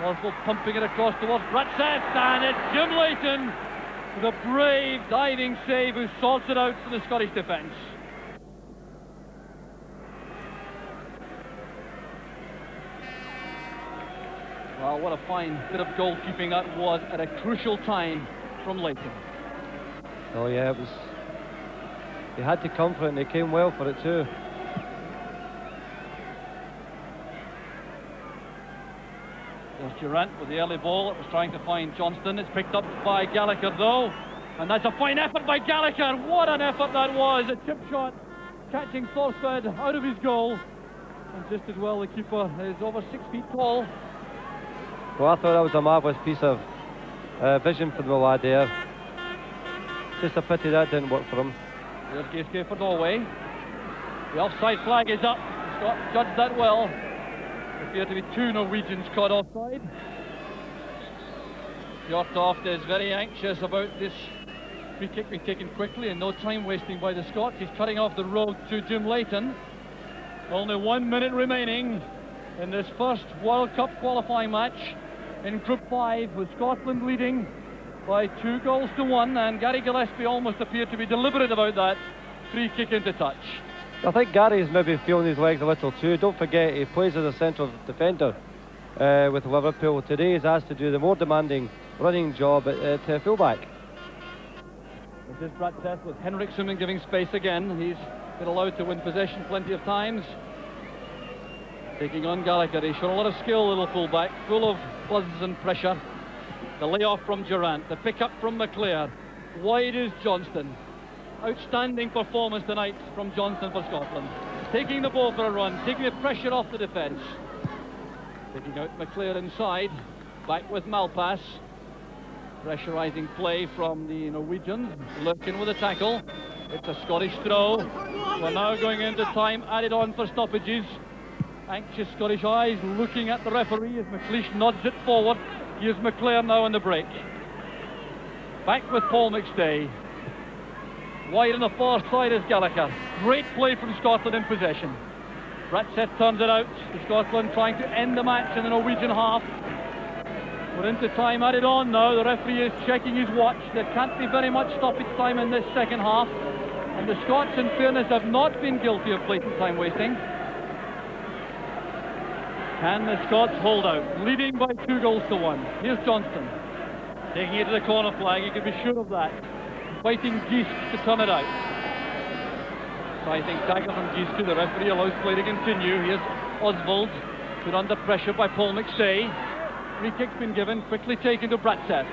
[SPEAKER 1] Osvold pumping it across towards Bratseth, and it's Jim Leighton with a brave diving save who sorts it out for the Scottish defence. Well, what a fine bit of goalkeeping that was at a crucial time from Leighton.
[SPEAKER 2] Oh yeah, it was. He had to come for it, and he came well for it too.
[SPEAKER 1] There's Durrant with the early ball. It was trying to find Johnston. It's picked up by Gallacher though, and that's a fine effort by Gallacher. What an effort that was! A chip shot catching Thorstvedt out of his goal, and just as well the keeper is over 6 feet tall.
[SPEAKER 2] Well, I thought that was a marvellous piece of vision for the lad there. Just a pity that didn't work for him.
[SPEAKER 1] There's Giske for Norway. The offside flag is up. Scott judged that well. There appear to be 2 Norwegians caught offside. Fjørtoft is very anxious about this free kick being taken quickly and no time wasting by the Scots. He's cutting off the road to Jim Leighton. Only 1 minute remaining in this first World Cup qualifying match in Group 5, with Scotland leading by 2-1, and Gary Gillespie almost appeared to be deliberate about that free kick into touch.
[SPEAKER 2] I think Gary's maybe feeling his legs a little too. Don't forget, he plays as a central defender with Liverpool. Today he's asked to do the more demanding running job at fullback.
[SPEAKER 1] This is Bratseth with Henriksen giving space again. He's been allowed to win possession plenty of times. Taking on Gallacher. He's shown a lot of skill, little fullback, full of buzz and pressure. The layoff from Durrant, the pick up from McClair. Wide is Johnston. Outstanding performance tonight from Johnson for Scotland. Taking the ball for a run, taking the pressure off the defence. Taking out McClair inside. Back with Malpas. Pressurising play from the Norwegians. Løken with a tackle. It's a Scottish throw. We're now going into time added on for stoppages. Anxious Scottish eyes looking at the referee as McLeish nods it forward. Here's McClair now on the break. Back with Paul McStay. Wide on the far side is Gallacher. Great play from Scotland in possession. Bratseth turns it out to Scotland, trying to end the match in the Norwegian half. We're into time added on now. The referee is checking his watch. There can't be very much stoppage time in this second half. And the Scots, in fairness, have not been guilty of blatant time wasting. Can the Scots hold out? Leading by 2-1. Here's Johnston. Taking it to the corner flag, you can be sure of that. Fighting Giske to turn it out. Fighting tackle from Giske. The referee allows play to continue. Here's Osvold, put under pressure by Paul McStay. Free kick's been given, quickly taken to Bratseth.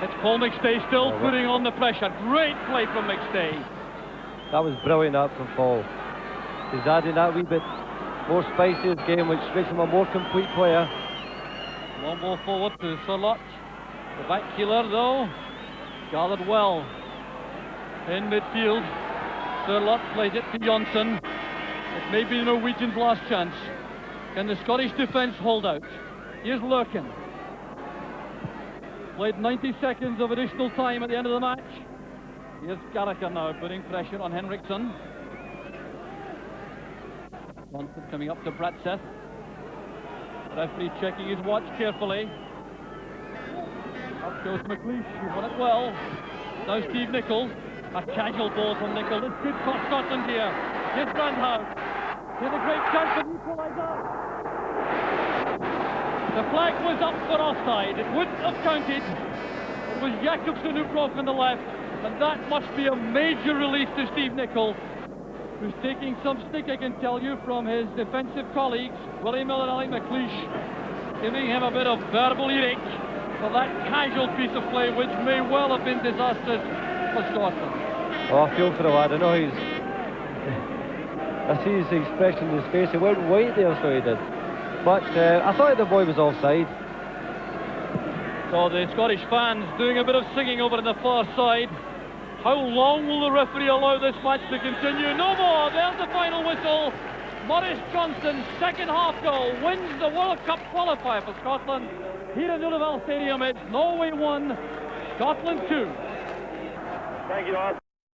[SPEAKER 1] It's Paul McStay still putting on the pressure. Great play from McStay.
[SPEAKER 2] That was brilliant up from Paul. He's adding that wee bit more spice to his game, which makes him a more complete player.
[SPEAKER 1] Long ball forward to Sørloth. The back heeler though, gathered well in midfield. Sørloth plays it to Johnsen. It may be the Norwegians' last chance. Can the Scottish defence hold out? Here's Løken. Played 90 seconds of additional time at the end of the match. Here's Gallacher now putting pressure on Henriksen. Johnson coming up to Bratseth. Referee checking his watch carefully. Up goes McLeish, he's won it well. Now Steve Nicol. A casual ball from Nicol. This could cost Scotland here. Here's Brandhaug. Here's a great chance for equaliser. The flag was up for offside. It wouldn't have counted. It was Jakobsen who broke on the left. And that must be a major relief to Steve Nicol, who's taking some stick, I can tell you, from his defensive colleagues, Willie Miller and McLeish, giving him a bit of verbal earache for that casual piece of play, which may well have been disastrous for Scotland.
[SPEAKER 2] Oh, I feel for the lad. I know he's... I see his expression in his face. He went white there, so he did. But I thought the boy was offside.
[SPEAKER 1] So the Scottish fans doing a bit of singing over on the far side. How long will the referee allow this match to continue? No more. There's the final whistle. Maurice Johnston's second half goal wins the World Cup qualifier for Scotland. Here in Ullevaal Stadium, it's Norway 1, Scotland 2.
[SPEAKER 3] Thank you, Ross.